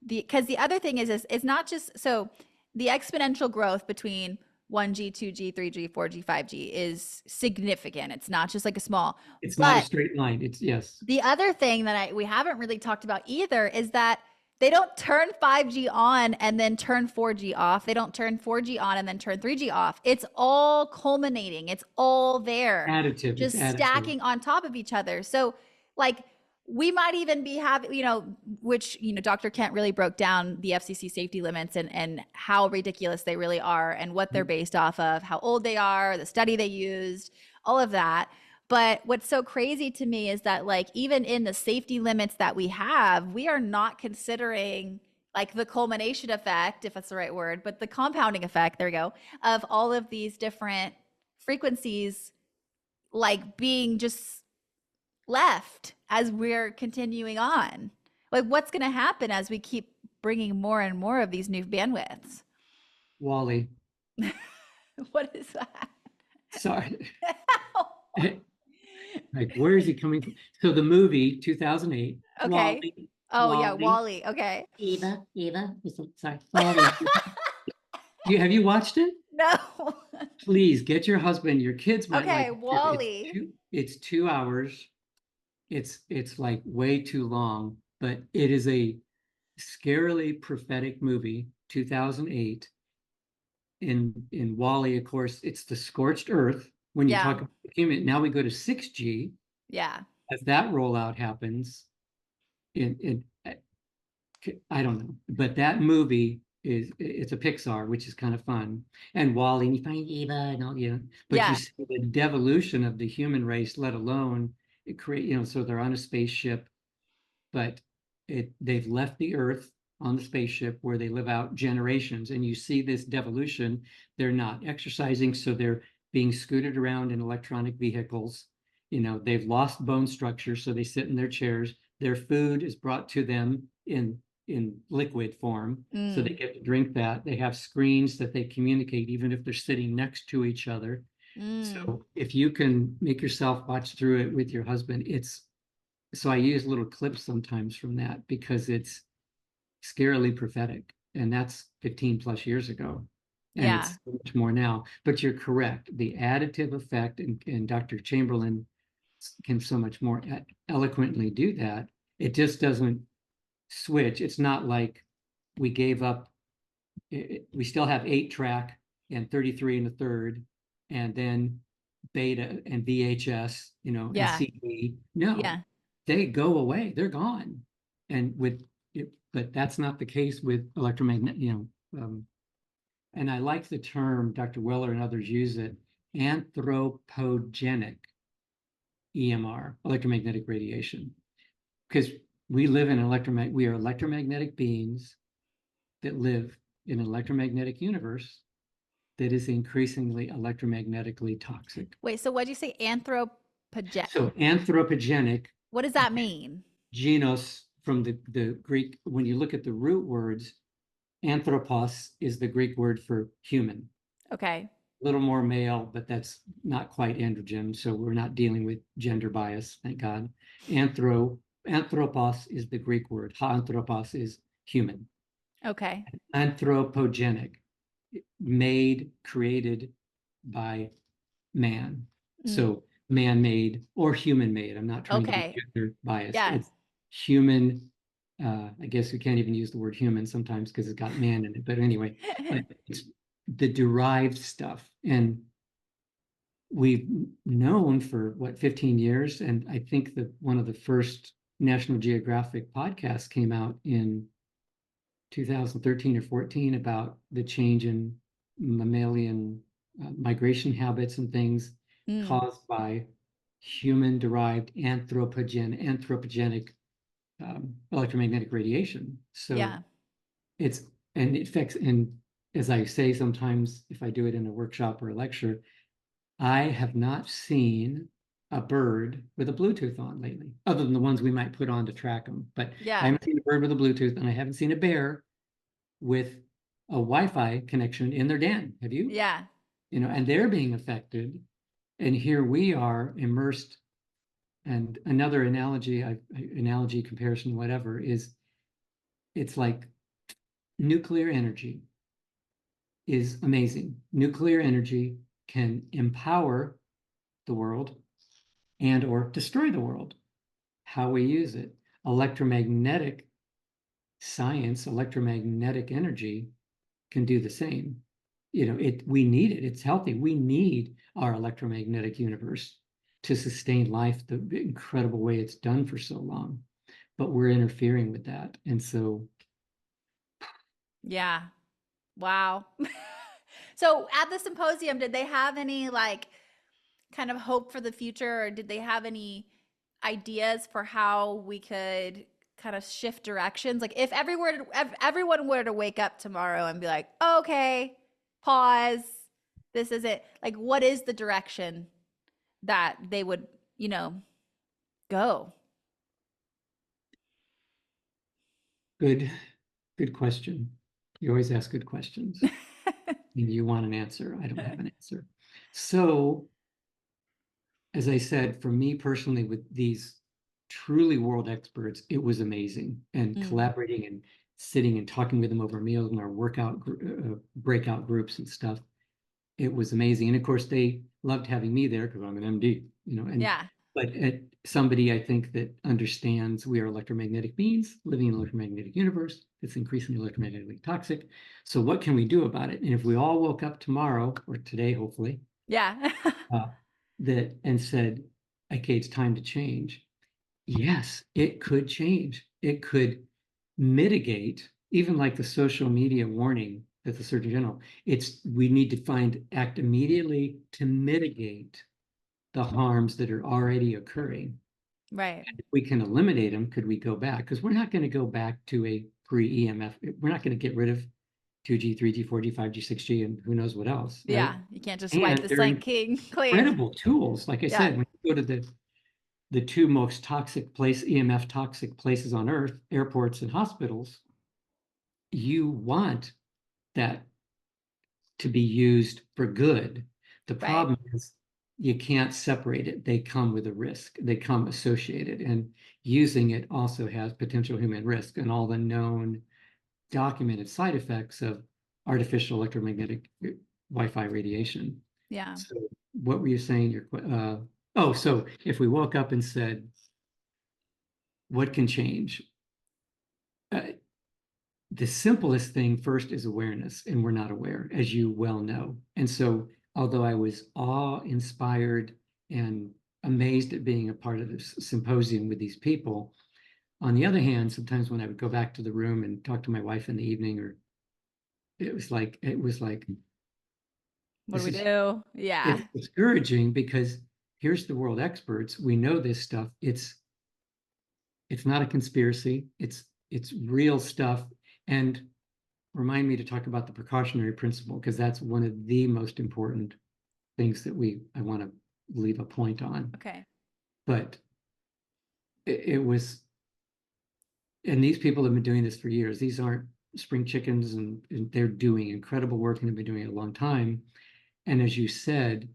because the other thing is it's not just so the exponential growth between 1G, 2G, 3G, 4G, 5G is significant. It's not just like a small. It's not a But straight line. It's yes. the other thing that we haven't really talked about either is that they don't turn 5G on and then turn 4G off. They don't turn 4G on and then turn 3G off. It's all culminating. It's all there. Additive. Just It's additive. stacking on top of each other. So like we might even be having, which, Dr. Kent really broke down the FCC safety limits and how ridiculous they really are and what they're based off of, how old they are, the study they used, all of that. But what's so crazy to me is that like even in the safety limits that we have, we are not considering like the culmination effect, if that's the right word, but the compounding effect, there we go, of all of these different frequencies like being just left as we're continuing on. Like what's going to happen as we keep bringing more and more of these new bandwidths? Wally. What is that? Sorry. Like, where is he coming from? So the movie 2008. Okay. Wally, Oh yeah, Wally. Okay. Eva. Sorry. Wally. Have you watched it? No. Please get your husband. Your kids might Okay, like it. Wally. It's 2 hours. It's like way too long, but it is a scarily prophetic movie. 2008. In Wally, of course, it's the scorched earth. When you Yeah. talk about human, now we go to 6G. Yeah. As that rollout happens, I don't know, but that movie it's a Pixar, which is kind of fun. And Wally, and you find Eva and all, but Yeah. you see the devolution of the human race, let alone it create, so they're on a spaceship, but they've left the Earth on the spaceship where they live out generations, and you see this devolution. They're not exercising, so they're being scooted around in electronic vehicles. They've lost bone structure, so they sit in their chairs. Their food is brought to them in liquid form, so they get to drink that. They have screens that they communicate even if they're sitting next to each other. So if you can make yourself watch through it with your husband, so I use little clips sometimes from that because it's scarily prophetic, and that's 15 plus years ago. And Yeah. it's so much more now. But you're correct. The additive effect, and Dr. Chamberlain can so much more eloquently do that. It just doesn't switch. It's not like we gave up. We still have 8-track and 33 and a third, and then beta and VHS, and Yeah. CD. No, Yeah. they go away. They're gone. And but that's not the case with electromagnetic, and I like the term, Dr. Weller and others use it, anthropogenic EMR, electromagnetic radiation, because we live in we are electromagnetic beings that live in an electromagnetic universe that is increasingly electromagnetically toxic. Wait, so what'd you say? Anthropogenic. So anthropogenic. What does that mean? Genos from the Greek, when you look at the root words, anthropos is the Greek word for human. Okay. A little more male, but that's not quite androgen, so we're not dealing with gender bias, thank God. Anthropos is the Greek word. Anthropos is human. Okay. Anthropogenic, created by man. So man-made or human-made. I'm not trying to be Okay. gender biased. Yeah. It's human. I guess we can't even use the word human sometimes because it's got man in it. But anyway, but it's the derived stuff. And we've known for what, 15 years. And I think that one of the first National Geographic podcasts came out in 2013 or 14 about the change in mammalian migration habits and things Mm, caused by human-derived anthropogenic electromagnetic radiation. So yeah. it's, and it affects, and as I say sometimes, if I do it in a workshop or a lecture, I have not seen a bird with a Bluetooth on lately, other than the ones we might put on to track them. But I Yeah. haven't seen a bird with a Bluetooth, and I haven't seen a bear with a Wi-Fi connection in their den. Have you? Yeah. You know, and they're being affected. And here we are immersed. And another analogy, comparison, whatever, is it's like nuclear energy is amazing. Nuclear energy can empower the world and or destroy the world. How we use it. Electromagnetic science, electromagnetic energy can do the same. You know, we need it. It's healthy. We need our electromagnetic universe to sustain life the incredible way it's done for so long. But we're interfering with that. And so Yeah. Wow. So at the symposium, did they have any like kind of hope for the future, or did they have any ideas for how we could kind of shift directions? Like if everyone were to wake up tomorrow and be like, okay, pause, this is it. Like, what is the direction that they would, you know, go? good question. You always ask good questions. And you want an answer. I don't have an answer. So, as I said, for me personally, with these truly world experts, it was amazing. And Mm, collaborating and sitting and talking with them over meals and our breakout groups and stuff, it was amazing. And of course, they loved having me there because I'm an MD, you know. And yeah. but somebody I think that understands we are electromagnetic beings living in an electromagnetic universe that's increasingly electromagnetically toxic. So what can we do about it? And if we all woke up tomorrow or today, hopefully, Yeah. uh, that and said, "Okay, it's time to change." Yes, it could change. It could mitigate, even like the social media warning that the Surgeon General. We need to act immediately to mitigate the harms that are already occurring. Right. If we can eliminate them, could we go back? Because we're not going to go back to a pre-EMF. We're not going to get rid of 2G, 3G, 4G, 5G, 6G, and who knows what else, right? Yeah. You can't just wipe And the they're slate clean. incredible tools. Like I Yeah. said, when you go to the two most EMF toxic places on Earth, airports and hospitals, you want that to be used for good. The Right. problem is you can't separate it. They come with a risk. They come associated, and using it also has potential human risk and all the known documented side effects of artificial electromagnetic Wi-Fi radiation. Yeah. So what were you saying? Oh, so if we woke up and said, what can change? Uh, the simplest thing first is awareness, and we're not aware, as you well know. And so, although I was awe-inspired and amazed at being a part of this symposium with these people, on the other hand, sometimes when I would go back to the room and talk to my wife in the evening, or it was like What do this we is do? Yeah. it's discouraging because here's the world experts. We know this stuff. It's not a conspiracy. It's real stuff. And remind me to talk about the precautionary principle because that's one of the most important things that I want to leave a point on. Okay. But it was, and these people have been doing this for years. These aren't spring chickens, and they're doing incredible work and have been doing it a long time. And as you said,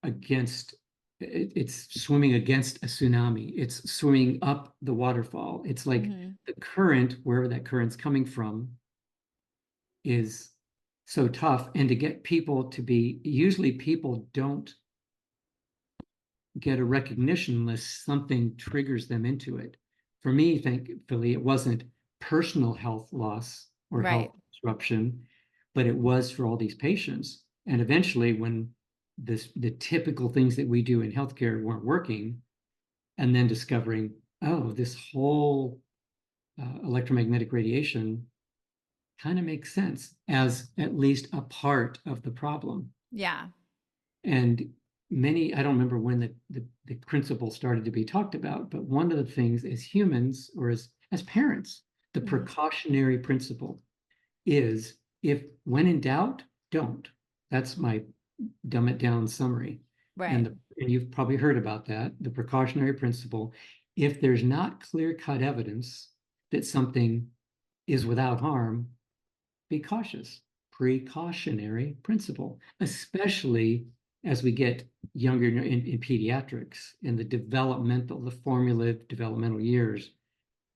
against it's swimming against a tsunami. It's swimming up the waterfall. It's like Hmm. the current, wherever that current's coming from, is so tough. And to get people to be, usually people don't get a recognition unless something triggers them into it. For me, thankfully, it wasn't personal health loss or Right. health disruption, but it was for all these patients. And eventually, when the typical things that we do in healthcare weren't working, and then discovering, oh, this whole electromagnetic radiation kind of makes sense as at least a part of the problem. Yeah. And I don't remember when the principle started to be talked about, but one of the things as humans or as parents, the precautionary principle is, if when in doubt, don't. That's my dumb it down summary. Right. And you've probably heard about that, the precautionary principle. If there's not clear-cut evidence that something is without harm, be cautious. Precautionary principle, especially as we get younger in pediatrics, in the formative developmental years.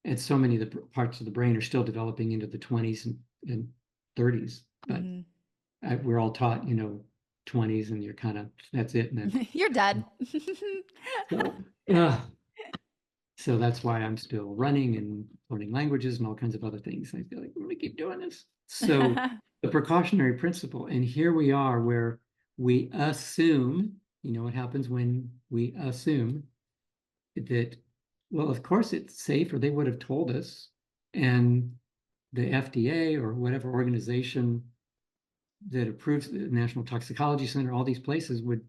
And so many of the parts of the brain are still developing into the 20s and 30s. But we're all taught, 20s and you're kind of, that's it. And then, You're dead. so, yeah. So that's why I'm still running and learning languages and all kinds of other things. I feel like I'm going to keep doing this. So the precautionary principle, and here we are where we assume, what happens when we assume that, well, of course it's safe, or they would have told us. And the FDA or whatever organization that approves the National Toxicology Center, all these places would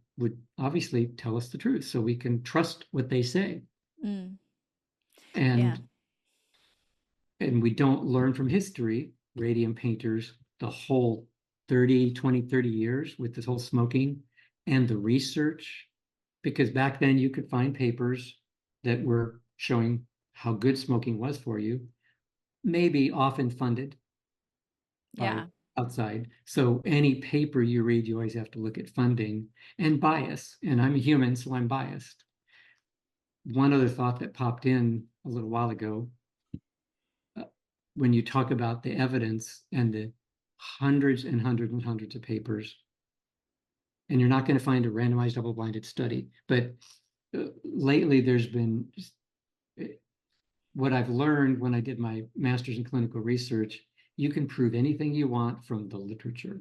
obviously tell us the truth, so we can trust what they say. Mm. Yeah. And we don't learn from history, radium painters, the whole 30 years with this whole smoking and the research, because back then you could find papers that were showing how good smoking was for you, maybe often funded by Yeah. outside. So any paper you read, you always have to look at funding and bias. And I'm a human, so I'm biased. One other thought that popped in a little while ago, when you talk about the evidence and the hundreds and hundreds and hundreds of papers, and you're not going to find a randomized double-blinded study, but lately there's been what I've learned when I did my master's in clinical research. You can prove anything you want from the literature.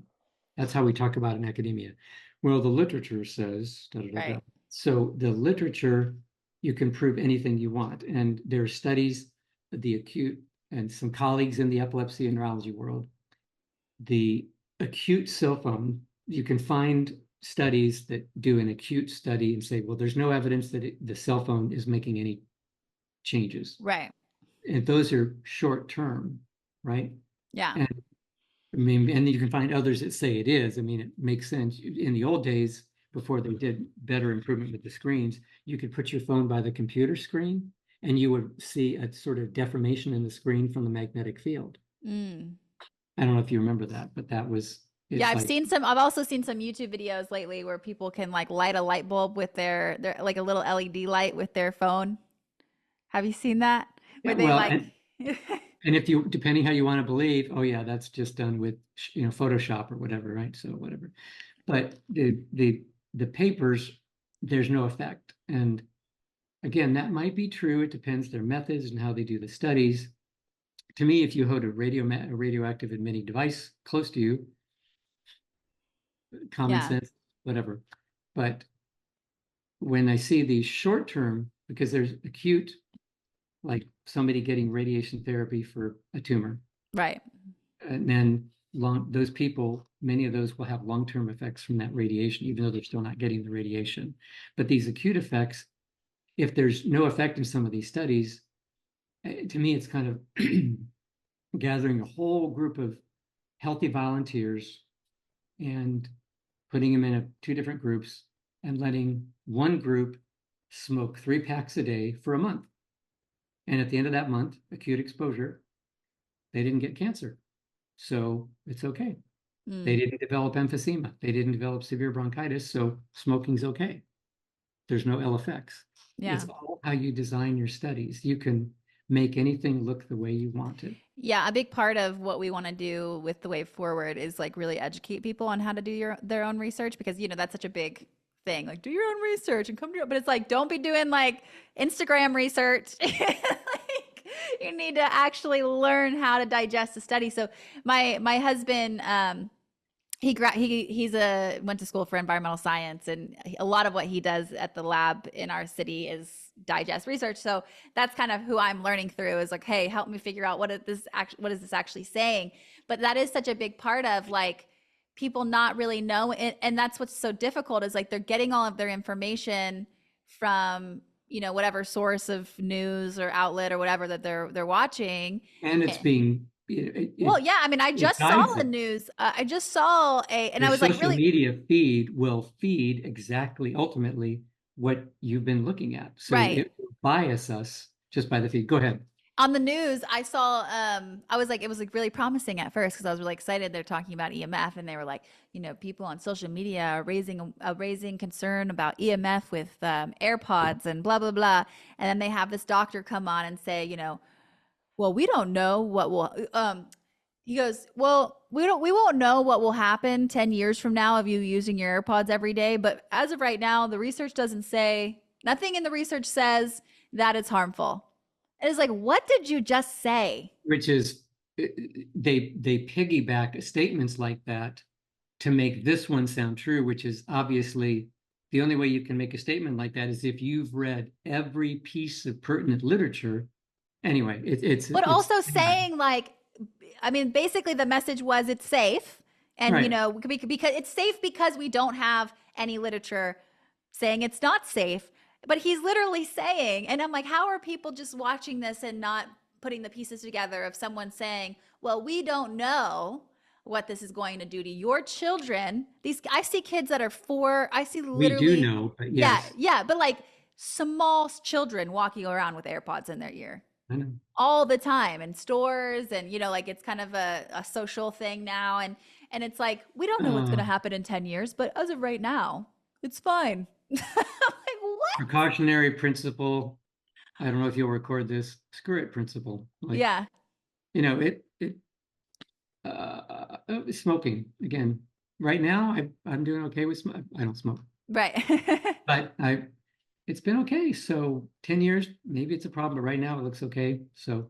That's how we talk about in academia. Well, the literature says, da, da, da, da. Right. So the literature, you can prove anything you want. And there are studies, the acute, and some colleagues in the epilepsy and neurology world, the acute cell phone, you can find studies that do an acute study and say, well, there's no evidence that the cell phone is making any changes. Right. And those are short term, right? Yeah. And I mean, and you can find others that say it is. I mean, it makes sense. In the old days, before they did better improvement with the screens, you could put your phone by the computer screen and you would see a sort of deformation in the screen from the magnetic field. Mm. I don't know if you remember that, but that was, Yeah, it's like, I've also seen some YouTube videos lately where people can like light a light bulb with their like a little LED light with their phone. Have you seen that? yeah, Where they well, like and if you, depending how you want to believe, oh yeah, that's just done with, Photoshop or whatever, right? So whatever. But the papers, there's no effect. And again, that might be true. It depends their methods and how they do the studies. To me, if you hold a radioactive emitting device close to you, common Yeah. sense, whatever. But when I see these short term, because there's acute, like somebody getting radiation therapy for a tumor, Right. and then those people, many of those will have long-term effects from that radiation, even though they're still not getting the radiation. But these acute effects, if there's no effect in some of these studies, to me, it's kind of gathering a whole group of healthy volunteers and putting them in two different groups and letting one group smoke 3 packs a day for a month. And at the end of that month, acute exposure, they didn't get cancer. So it's okay. They didn't develop emphysema. They didn't develop severe bronchitis. So smoking's okay. There's no ill effects. Yeah. It's all how you design your studies. You can make anything look the way you want it. Yeah, a big part of what we want to do with the way forward is like really educate people on how to do their own research, because that's such a big thing, like do your own research and come to it. But it's like, don't be doing like Instagram research. Like, you need to actually learn how to digest a study. So my husband, he's went to school for environmental science, and a lot of what he does at the lab in our city is digest research. So that's kind of who I'm learning through, is like, hey, help me figure out what is this actually saying. But that is such a big part of like people not really know, and that's what's so difficult, is like they're getting all of their information from whatever source of news or outlet or whatever that they're watching. And it's being Well, yeah, I mean, I just saw guides the it. news. I just saw and Your I was like, social really? media feed will feed exactly, ultimately, what you've been looking at. So Right. it will bias us just by the feed. Go ahead. On the news, I saw, I was like, it was like really promising at first because I was really excited. They're talking about EMF, and they were like, people on social media are raising concern about EMF with AirPods and blah, blah, blah. And then they have this doctor come on and say, well, we don't know what will, he goes, well, we won't know what will happen 10 years from now of you using your AirPods every day. But as of right now, the research doesn't say, nothing in the research says that it's harmful. And it's like, what did you just say? Which is, they piggyback statements like that to make this one sound true, which is obviously the only way you can make a statement like that is if you've read every piece of pertinent literature. Anyway, But it's also saying like, I mean, basically the message was it's safe. And, right. because it's safe because we don't have any literature saying it's not safe. But he's literally saying, and I'm like, how are people just watching this and not putting the pieces together of someone saying, well, we don't know what this is going to do to your children. I see kids that are 4. I see We do literally, know, but yeah, yes, yeah, but like small children walking around with AirPods in their ear I know. all the time in stores, and like it's kind of a social thing now, and it's like, we don't know what's going to happen in 10 years, but as of right now, it's fine. I'm like, what? Precautionary principle. I don't know if you'll record this. Screw it principle. Like, Yeah. smoking again. Right now, I'm doing okay with smoke. I don't smoke, Right. but it's been okay. So 10 years, maybe it's a problem, but right now it looks okay. So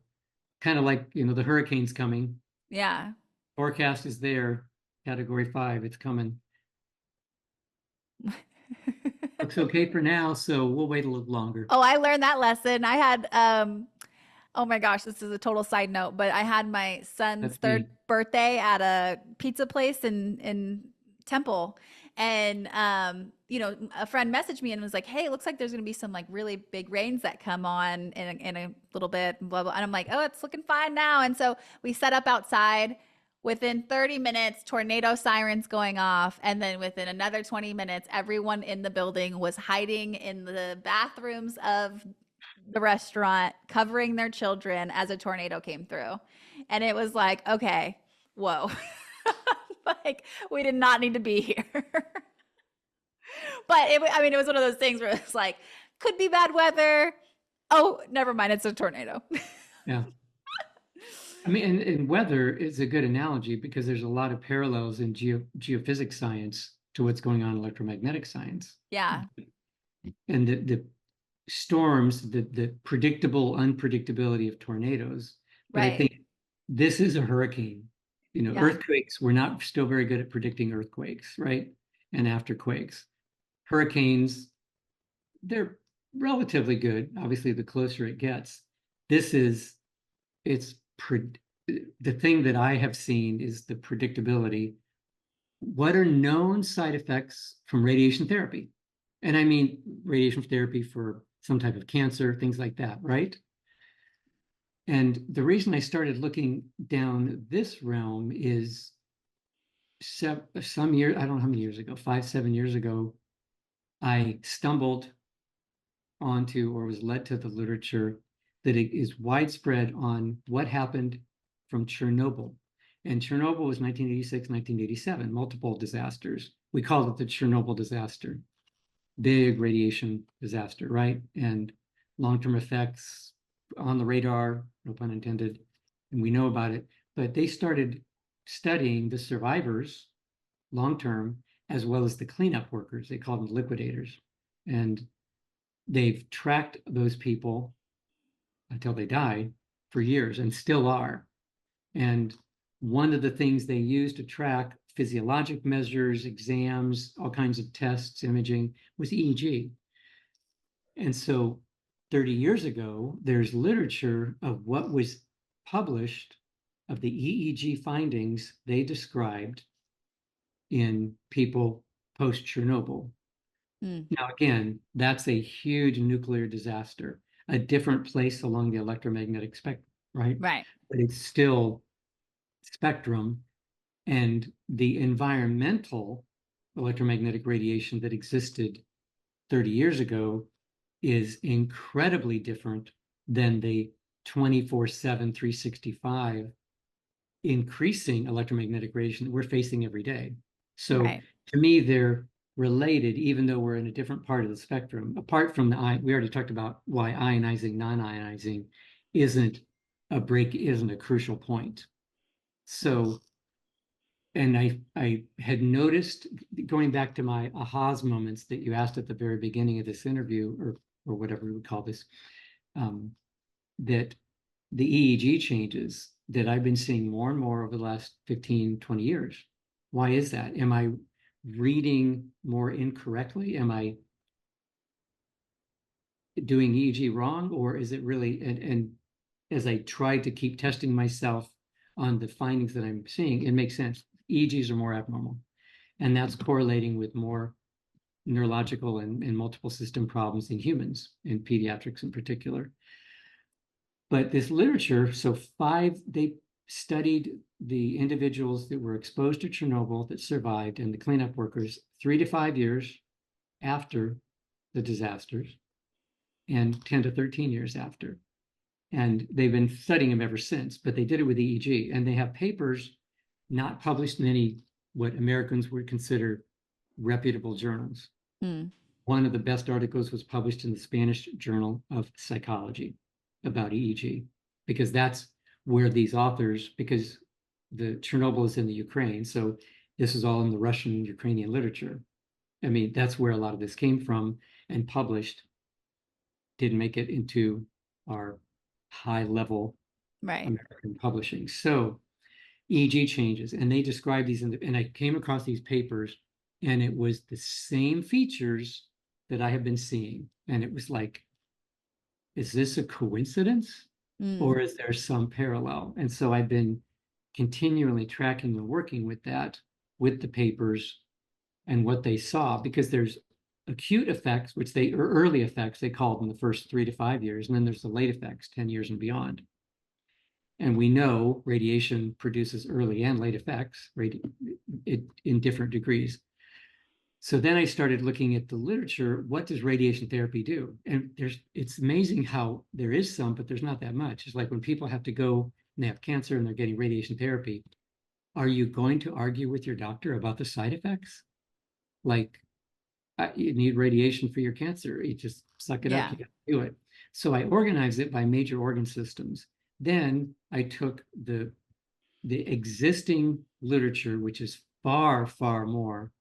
kind of like, the hurricane's coming. Yeah. Forecast is there, category 5, it's coming. Looks okay for now, so we'll wait a little longer. Oh, I learned that lesson. I had oh my gosh, this is a total side note, but I had my son's That's 3rd me. birthday at a pizza place in Temple. And a friend messaged me and was like, hey, it looks like there's gonna be some like really big rains that come on in a little bit, and blah blah. And I'm like, oh, it's looking fine now. And so we set up outside. Within 30 minutes, tornado sirens going off. And then within another 20 minutes, everyone in the building was hiding in the bathrooms of the restaurant, covering their children as a tornado came through. And it was like, okay, whoa. Like, we did not need to be here. But it was one of those things where it's like, could be bad weather. Oh, never mind. It's a tornado. Yeah. I mean, and weather is a good analogy because there's a lot of parallels in geophysics science to what's going on in electromagnetic science. Yeah. And the storms, the predictable unpredictability of tornadoes. But I Right. think this is a hurricane. Yeah. Earthquakes, we're not still very good at predicting earthquakes, right? And afterquakes. Hurricanes, they're relatively good. Obviously, the closer it gets. The thing that I have seen is the predictability. What are known side effects from radiation therapy? And I mean radiation therapy for some type of cancer, things like that, right? And the reason I started looking down this realm is some years, I don't know how many years ago, 5-7 years ago, I stumbled onto or was led to the literature that it is widespread on what happened from Chernobyl. And Chernobyl was 1986, 1987, multiple disasters. We called it the Chernobyl disaster, big radiation disaster, right? And long-term effects on the radar, no pun intended, and we know about it. But they started studying the survivors long-term as well as the cleanup workers. They call them liquidators. And they've tracked those people until they die for years and still are. And one of the things they use to track physiologic measures, exams, all kinds of tests, imaging was EEG. And so 30 years ago, there's literature of what was published of the EEG findings they described in people post-Chernobyl. Now, again, that's a huge nuclear disaster, a different place along the electromagnetic spectrum, right? Right. But it's still spectrum, and the environmental electromagnetic radiation that existed 30 years ago is incredibly different than the 24/7, 365 increasing electromagnetic radiation that we're facing every day. So Right. to me, they're related, even though we're in a different part of the spectrum. Apart from we already talked about why ionizing, non-ionizing isn't a crucial point. So, and I had noticed, going back to my ahas moments that you asked at the very beginning of this interview, or whatever we would call this, that the EEG changes that I've been seeing more and more over the last 15, 20 years. Why is that? Am I reading more incorrectly? Am I doing EEG wrong? Or is it really, and as I tried to keep testing myself on the findings that I'm seeing, it makes sense. EEGs are more abnormal. And that's correlating with more neurological and multiple system problems in humans, in pediatrics in particular. But this literature, so they studied the individuals that were exposed to Chernobyl that survived and the cleanup workers 3 to 5 years after the disasters and 10 to 13 years after. And they've been studying them ever since, but they did it with EEG. And they have papers not published in any what Americans would consider reputable journals. One of the best articles was published in the Spanish Journal of Psychology about EEG, because that's where these authors, because the Chernobyl is in the Ukraine, so this is all in the Russian, Ukrainian literature. I mean, that's where a lot of this came from and published, didn't make it into our high-level American publishing. So EEG changes, and they describe these, and I came across these papers, and it was the same features that I have been seeing. And it was like, is this a coincidence? Or is there some parallel? And so I've been continually tracking and working with that, with the papers and what they saw, because there's acute effects, or early effects, they call them the first 3 to 5 years. And then there's the late effects, 10 years and beyond. And we know radiation produces early and late effects in different degrees. So then I started looking at the literature. What does radiation therapy do? And it's amazing how there is some, but there's not that much. It's like when people have to go and they have cancer and they're getting radiation therapy, are you going to argue with your doctor about the side effects? Like, you need radiation for your cancer. You just suck it up, you got to do it. So I organized it by major organ systems. Then I took the existing literature, which is far, far more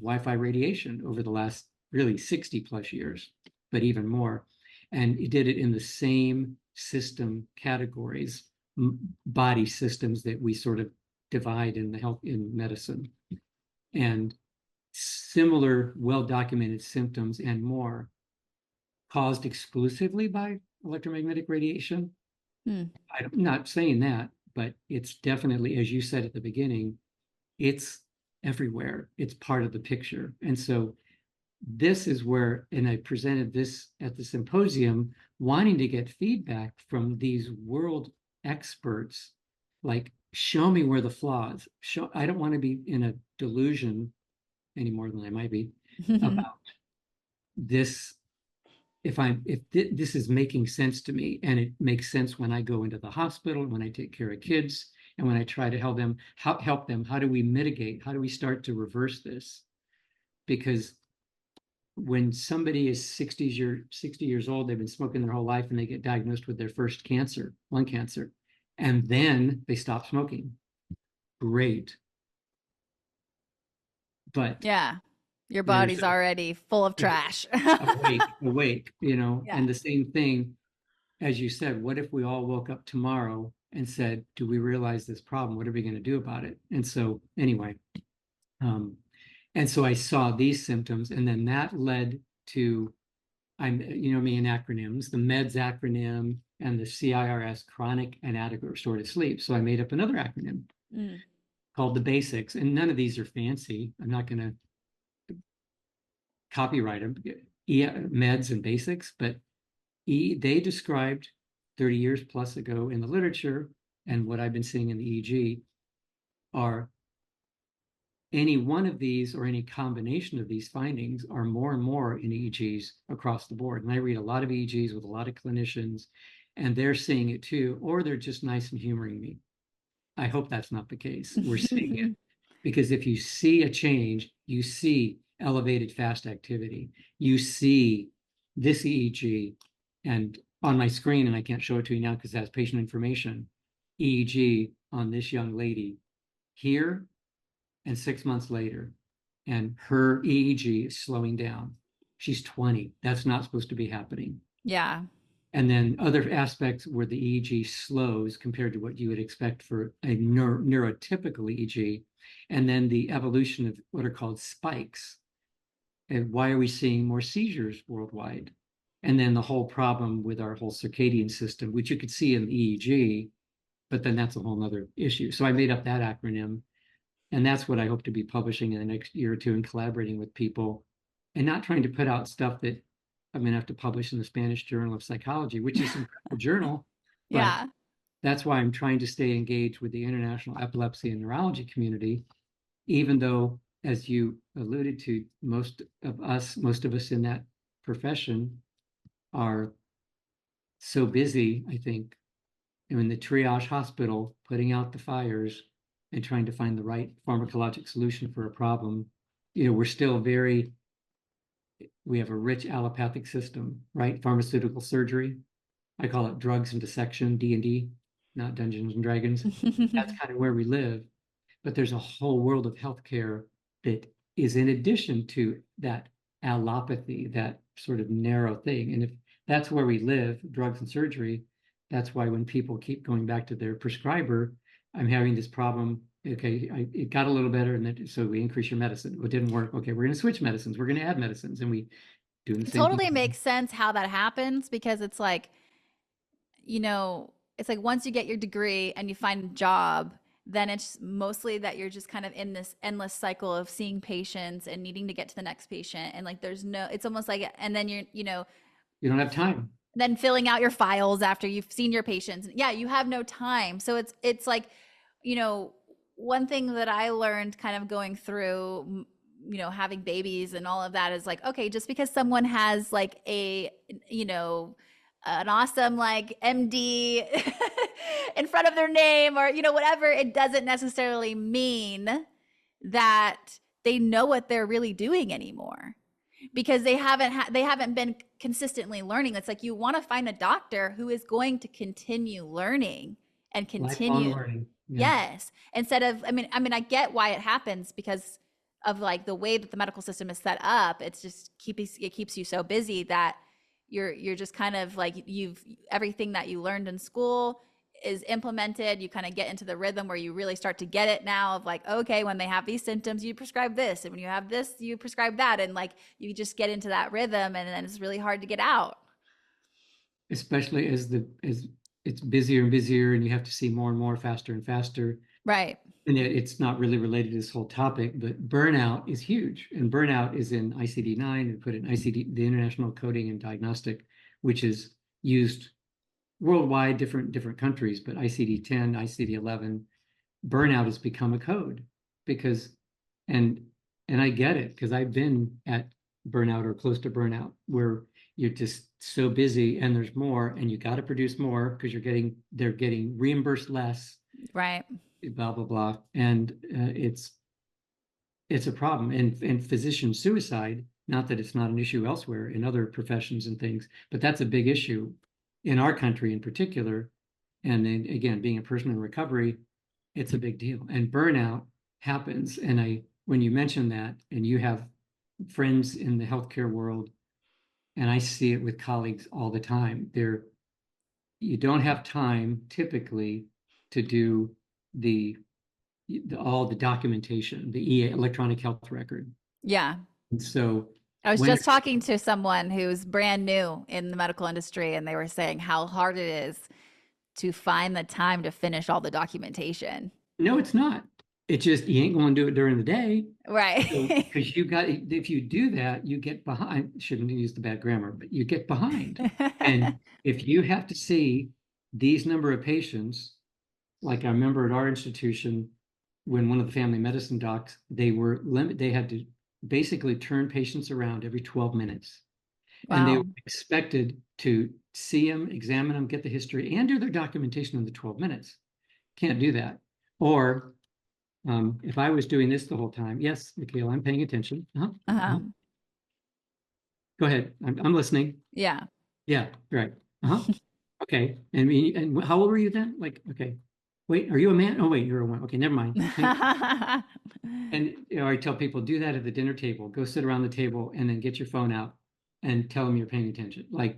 Wi-Fi radiation over the last really 60 plus years, but even more. And it did it in the same system categories, body systems that we sort of divide in medicine. And similar, well-documented symptoms and more caused exclusively by electromagnetic radiation. I'm not saying that, but it's definitely, as you said at the beginning, it's everywhere. It's part of the picture. And so this is where, and I presented this at the symposium, wanting to get feedback from these world experts, like, show me where the flaws. I don't want to be in a delusion any more than I might be about this. If this is making sense to me, and it makes sense when I go into the hospital, when I take care of kids, and when I try to help them, how do we mitigate? How do we start to reverse this? Because when somebody is 60 years old, they've been smoking their whole life, and they get diagnosed with their first cancer, lung cancer, and then they stop smoking. Great. but Yeah. Your there's body's already full of trash. awake, Yeah. and the same thing, as you said, what if we all woke up tomorrow and said, do we realize this problem? What are we going to do about it? And so anyway, um, and so I saw these symptoms, and then that led to, me in acronyms, the MEDS acronym and the CIRS, chronic inadequate restorative sleep. So I made up another acronym Mm. called the basics, and none of these are fancy. I'm not going to copyright them, meds and basics, but they described 30 years plus ago in the literature, and what I've been seeing in the EEG are any one of these or any combination of these findings are more and more in EEGs across the board. And I read a lot of EEGs with a lot of clinicians, and they're seeing it too, or they're just nice and humoring me. I hope that's not the case. We're seeing it because if you see a change, you see elevated fast activity, you see this EEG, and on my screen, and I can't show it to you now because it has patient information, EEG on this young lady here and 6 months later, and her EEG is slowing down. She's 20. That's not supposed to be happening. Yeah. And then other aspects where the EEG slows compared to what you would expect for a neurotypical EEG. And then the evolution of what are called spikes. And why are we seeing more seizures worldwide? And then the whole problem with our whole circadian system, which you could see in the EEG, but then that's a whole nother issue. So I made up that acronym, and that's what I hope to be publishing in the next year or two and collaborating with people, and not trying to put out stuff that I'm going to have to publish in the Spanish Journal of Psychology, which is an incredible journal. But Yeah. that's why I'm trying to stay engaged with the international epilepsy and neurology community, even though, as you alluded to, most of us in that profession are so busy, I think, in the triage hospital, putting out the fires and trying to find the right pharmacologic solution for a problem. We're still we have a rich allopathic system, right? Pharmaceutical surgery. I call it drugs and dissection, D&D, not Dungeons and Dragons. That's kind of where we live. But there's a whole world of healthcare that is in addition to that allopathy, that sort of narrow thing. And if that's where we live, drugs and surgery, that's why when people keep going back to their prescriber, I'm having this problem. Okay, it got a little better, and then so we increase your medicine. It didn't work. Okay, we're going to switch medicines. We're going to add medicines, and we do the It same totally thing. makes sense how that happens because it's like, it's like once you get your degree and you find a job, then it's mostly that you're just kind of in this endless cycle of seeing patients and needing to get to the next patient. And like, it's almost like, and then You don't have time. then filling out your files after you've seen your patients. Yeah, you have no time. So it's like, you know, one thing that I learned kind of going through, having babies and all of that is like, okay, just because someone has like an awesome like MD in front of their name or whatever, it doesn't necessarily mean that they know what they're really doing anymore because they haven't been consistently learning. It's like you want to find a doctor who is going to continue learning and Lifelong continue. learning. Yeah. Yes, instead of I get why it happens because of like the way that the medical system is set up. It's just it keeps you so busy that you're just kind of like everything that you learned in school is implemented. You kind of get into the rhythm where you really start to get it now of like, okay, when they have these symptoms, you prescribe this. And when you have this, you prescribe that. And like, you just get into that rhythm and then it's really hard to get out. Especially as it's busier and busier, and you have to see more and more, faster and faster. Right. And it's not really related to this whole topic, but burnout is huge. And burnout is in ICD-9, and put it in ICD, the International Coding and Diagnostic, which is used worldwide, different countries, but ICD-10, ICD-11, burnout has become a code because, and I get it because I've been at burnout or close to burnout where you're just so busy and there's more and you got to produce more because they're getting reimbursed less, Right. blah blah blah, and it's a problem. And physician suicide, not that it's not an issue elsewhere in other professions and things, but that's a big issue in our country in particular. And then again, being a person in recovery, it's a big deal. And burnout happens. And when you mention that, and you have friends in the healthcare world, and I see it with colleagues all the time, you don't have time typically to do the, all the documentation, the electronic health record. Yeah. And so I was when just talking to someone who's brand new in the medical industry, and they were saying how hard it is to find the time to finish all the documentation. no, it's not. It's just you ain't going to do it during the day. So, Right. because if you do that, you get behind. Shouldn't use the bad grammar, but you get behind. And if you have to see these number of patients, like I remember at our institution, when one of the family medicine docs, they had to basically turn patients around every 12 minutes. And they were Wow. expected to see them, examine them, get the history, and do their documentation in the 12 minutes. Can't do that. Or if I was doing this the whole time, yes, Michaela, I'm paying attention. Um, Go ahead. I'm listening. yeah. Yeah, right. Okay. And how old were you then? Like, okay. Wait, are you a man? Oh, wait, you're a woman. Okay, never mind. And I tell people, do that at the dinner table. Go sit around the table and then get your phone out and tell them you're paying attention. Like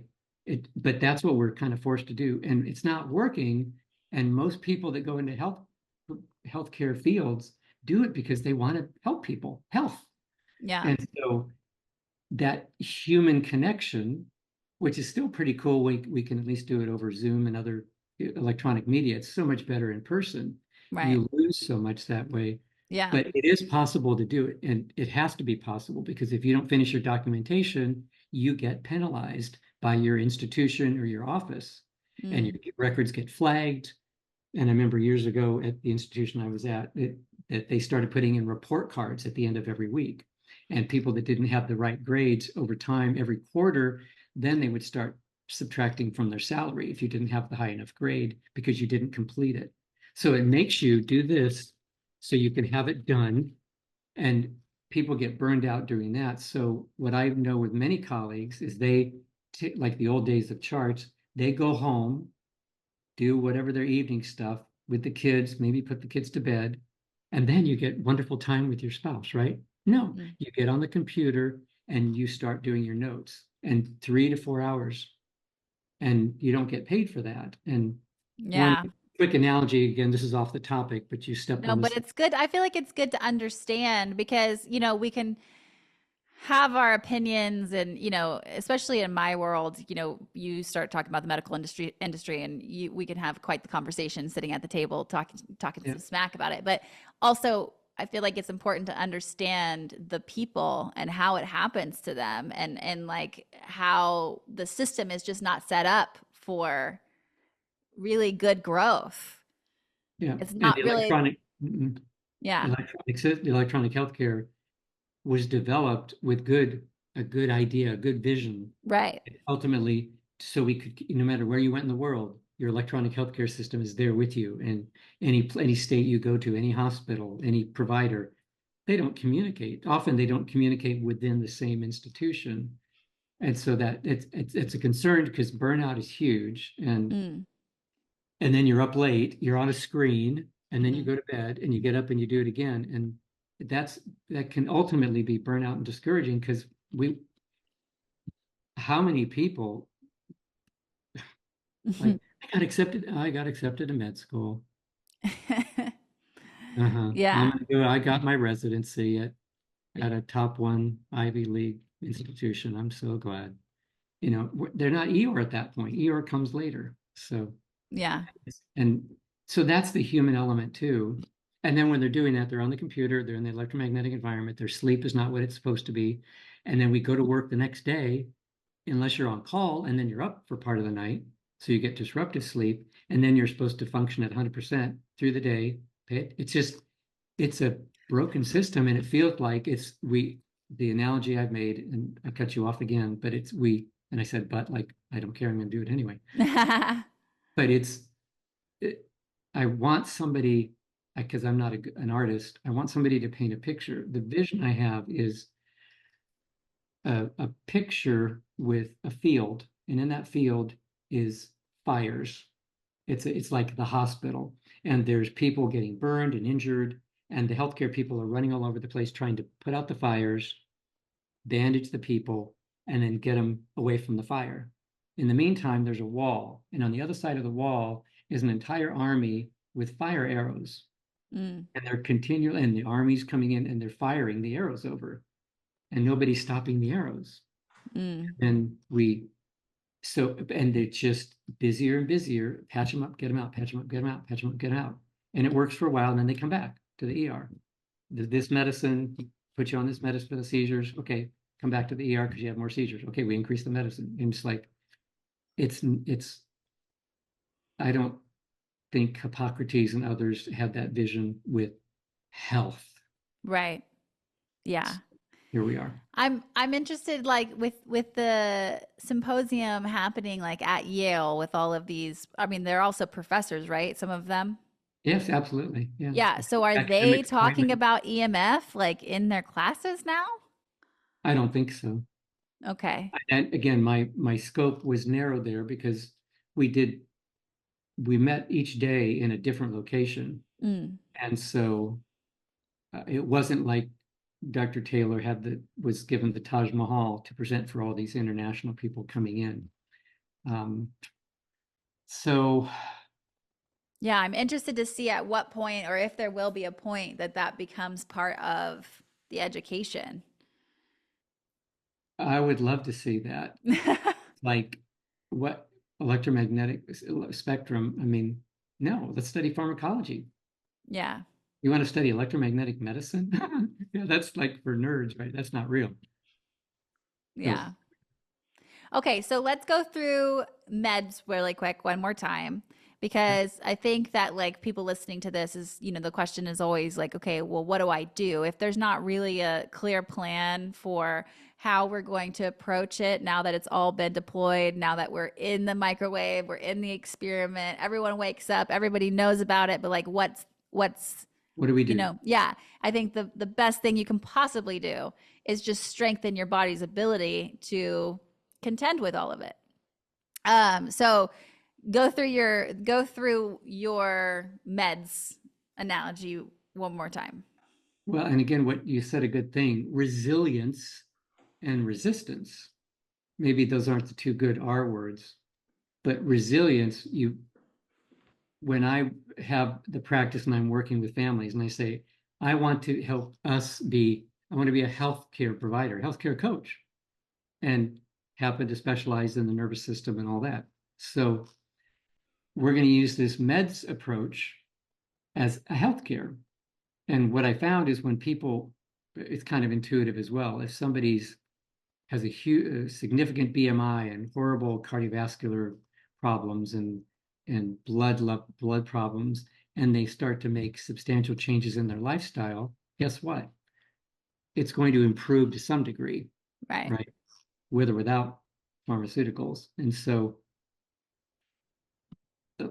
but that's what we're kind of forced to do. And it's not working. And most people that go into healthcare fields do it because they want to help people, health. Yeah. And so that human connection, which is still pretty cool, we can at least do it over Zoom and other electronic media. It's so much better in person. Right. You lose so much that way. Yeah. But it is possible to do it, and it has to be possible, because if you don't finish your documentation, you get penalized by your institution or your office, and your records get flagged. And I remember years ago at the institution I was at, that they started putting in report cards at the end of every week. And people that didn't have the right grades over time, every quarter, then they would start subtracting from their salary if you didn't have the high enough grade because you didn't complete it. So it makes you do this so you can have it done, and people get burned out doing that. So what I know with many colleagues is like the old days of charts, they go home, do whatever their evening stuff with the kids, maybe put the kids to bed, and then you get wonderful time with your spouse, right? No, you get on the computer and you start doing your notes, and 3 to 4 hours, and you don't get paid for that. And one Yeah. quick analogy, again, this is off the topic, but you stepped No, on but this. it's good. I feel like it's good to understand because, we can have our opinions and, especially in my world, you start talking about the medical industry and we can have quite the conversation sitting at the table talking some smack about it. But also I feel like it's important to understand the people and how it happens to them and like how the system is just not set up for really good growth. Yeah, It's and not really, yeah, the electronic healthcare was developed with a good idea, a good vision. right. Ultimately, so we could, no matter where you went in the world, your electronic healthcare system is there with you. And any state you go to, any hospital, any provider, they don't communicate. Often they don't communicate within the same institution. And so that it's a concern because burnout is huge. And then you're up late, you're on a screen, and then you go to bed and you get up and you do it again. And that can ultimately be burnout and discouraging, because how many people like I got accepted to med school. Yeah. I got my residency at a top one Ivy League institution. I'm so glad. They're not EOR at that point. EOR comes later. So Yeah. and so that's the human element too. And then when they're doing that, they're on the computer, they're in the electromagnetic environment, their sleep is not what it's supposed to be. And then we go to work the next day, unless you're on call, and then you're up for part of the night. So you get disruptive sleep, and then you're supposed to function at 100% through the day. It's a broken system, and it feels like the analogy I've made, and I cut you off again, but it's we, and I said, but like, I don't care, I'm going to do it anyway. But I want somebody, because I'm not an artist, I want somebody to paint a picture. The vision I have is a picture with a field, and in that field is fires. It's like the hospital, and there's people getting burned and injured, and the healthcare people are running all over the place trying to put out the fires, bandage the people, and then get them away from the fire. In the meantime, there's a wall, and on the other side of the wall is an entire army with fire arrows. And they're continually, and the army's coming in and they're firing the arrows over, and nobody's stopping the arrows. And it's just busier and busier. Patch them up, get them out, patch them up, get them out, patch them up, get them out. And it works for a while, and then they come back to the ER. This medicine, put you on this medicine for the seizures. Okay, come back to the ER because you have more seizures. Okay, we increase the medicine. And it's like, I don't think Hippocrates and others had that vision with health. Right. Yeah. Here we are. I'm interested, like with the symposium happening like at Yale with all of these. I mean, they're also professors, right? Some of them. Yes, absolutely. Yeah. Yeah. So are they Academics, talking climate. about EMF like in their classes now? I don't think so. Okay. And again, my scope was narrow there because we met each day in a different location. And so it wasn't like Dr. Taylor was given the Taj Mahal to present for all these international people coming in. So Yeah, I'm interested to see at what point, or if there will be a point that becomes part of the education. I would love to see that. Like, what electromagnetic spectrum? I mean, no, let's study pharmacology. Yeah. You want to study electromagnetic medicine? Yeah, that's like for nerds, right? That's not real. Yeah. Okay, so let's go through meds really quick one more time, because I think that like people listening to this is, the question is always like, okay, well, what do I do? If there's not really a clear plan for how we're going to approach it now that it's all been deployed, now that we're in the microwave, we're in the experiment, everyone wakes up, everybody knows about it, but like what do we do? Yeah, I think the best thing you can possibly do is just strengthen your body's ability to contend with all of it. So go through your meds analogy one more time. Well, and again, what you said, a good thing, resilience and resistance. Maybe those aren't the two good R words, but resilience, when I have the practice and I'm working with families and I say, I want to be a healthcare provider, healthcare coach, and happen to specialize in the nervous system and all that. So we're going to use this meds approach as a healthcare. And what I found is when people, it's kind of intuitive as well. If somebody's has a significant BMI and horrible cardiovascular problems and blood problems, and they start to make substantial changes in their lifestyle, guess what? It's going to improve to some degree, right? With or without pharmaceuticals. And so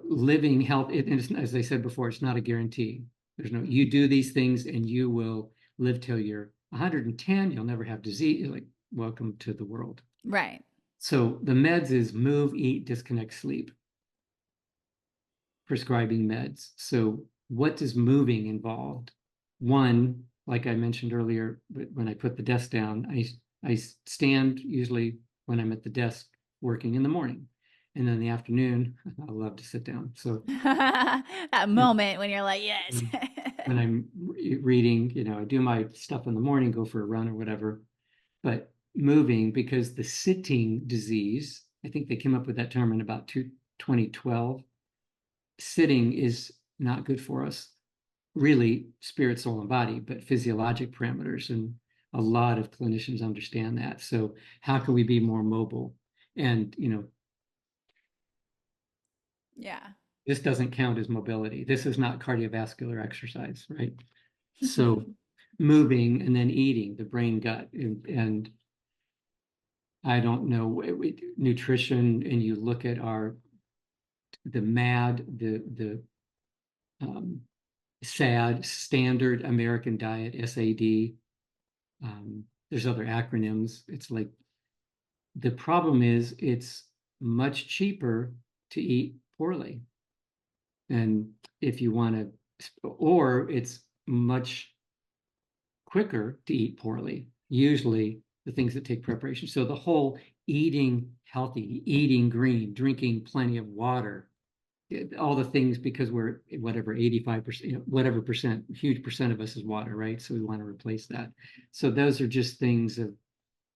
living health, as I said before, it's not a guarantee. You do these things and you will live till you're 110, you'll never have disease. Like, welcome to the world. Right. So the meds is move, eat, disconnect, sleep. Prescribing meds. So what does moving involved? One, like I mentioned earlier, when I put the desk down, I stand usually when I'm at the desk working in the morning. And then in the afternoon, I love to sit down. So that moment when you're like, yes. When I'm reading, I do my stuff in the morning, go for a run or whatever. But moving, because the sitting disease, I think they came up with that term in about 2012. Sitting is not good for us, really, spirit, soul, and body, but physiologic parameters. And a lot of clinicians understand that. So how can we be more mobile? And, yeah, this doesn't count as mobility. This is not cardiovascular exercise, right? So moving and then eating, the brain gut, and I don't know, nutrition, and you look at the MAD, the SAD, Standard American Diet, SAD. There's other acronyms. It's like, the problem is it's much cheaper to eat poorly. And if you want to, or it's much quicker to eat poorly, usually the things that take preparation. So the whole eating healthy, eating green, drinking plenty of water, all the things, because we're whatever 85%, whatever percent, huge percent of us is water, right? So we want to replace that. So those are just things of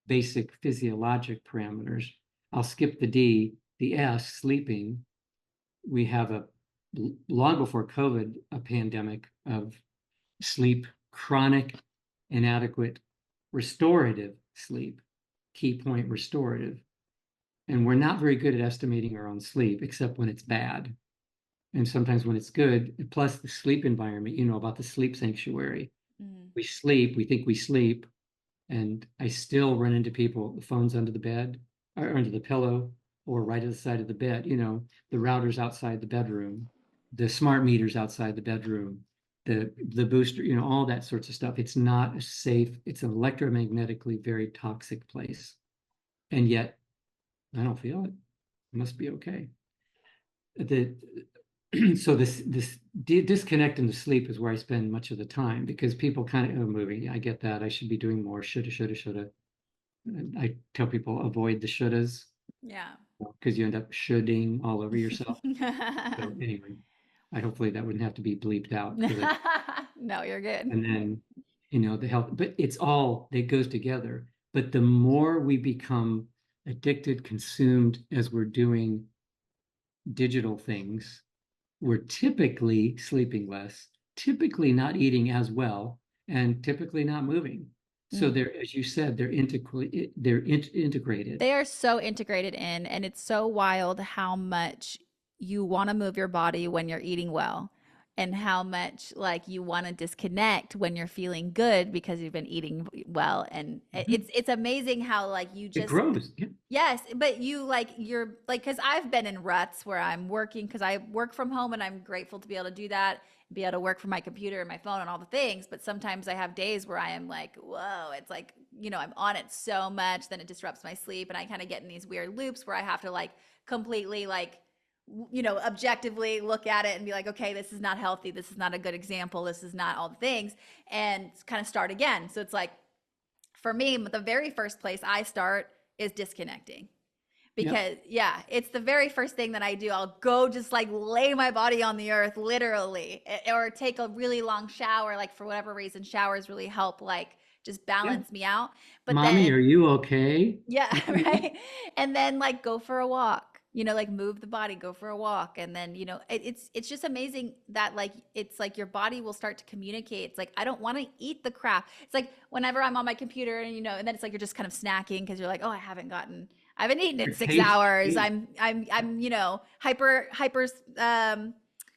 basic physiologic parameters. I'll skip the D, the S, sleeping. We have long before COVID, a pandemic of sleep, chronic, inadequate, restorative sleep. Key point, restorative. And we're not very good at estimating our own sleep, except when it's bad. And sometimes when it's good, plus the sleep environment, about the sleep sanctuary. We sleep, we think we sleep, and I still run into people, the phone's under the bed or under the pillow or right at the side of the bed, the router's outside the bedroom, the smart meters outside the bedroom, the booster, all that sorts of stuff. It's not a safe, it's an electromagnetically very toxic place. And yet I don't feel it. It must be okay. So this disconnect in the sleep is where I spend much of the time, because people kind of moving. I get that. I should be doing more. Shoulda. I tell people avoid the shouldas. Yeah. Because you end up shoulding all over yourself. So anyway, hopefully that wouldn't have to be bleeped out. No, you're good. And then, the health, but it goes together. But the more we become addicted, consumed as we're doing digital things, we're typically sleeping less, typically not eating as well, and typically not moving. So they're, as you said, they're integrated. They are so integrated in, and it's so wild how much you want to move your body when you're eating well, and how much like you want to disconnect when you're feeling good because you've been eating well. And it's amazing how like you just it grows. Yeah. Yes, but you're like, because I've been in ruts where I'm working, because I work from home and I'm grateful to be able to do that, be able to work from my computer and my phone and all the things. But sometimes I have days where I am like, whoa, it's like, I'm on it so much, then it disrupts my sleep. And I kind of get in these weird loops where I have to like completely like, objectively look at it and be like, okay, this is not healthy. This is not a good example. This is not all the things, and kind of start again. So it's like, for me, the very first place I start is disconnecting, because it's the very first thing that I do. I'll go just like lay my body on the earth, literally, or take a really long shower. Like for whatever reason, showers really help like just balance me out. But Mommy, then, are you okay? yeah, right. And then like go for a walk, like move the body, go for a walk. And then, it's just amazing that like, it's like your body will start to communicate. It's like, I don't want to eat the crap. It's like whenever I'm on my computer and, and then it's like, you're just kind of snacking because you're like, oh, I haven't eaten in 6 hours. I'm hyper,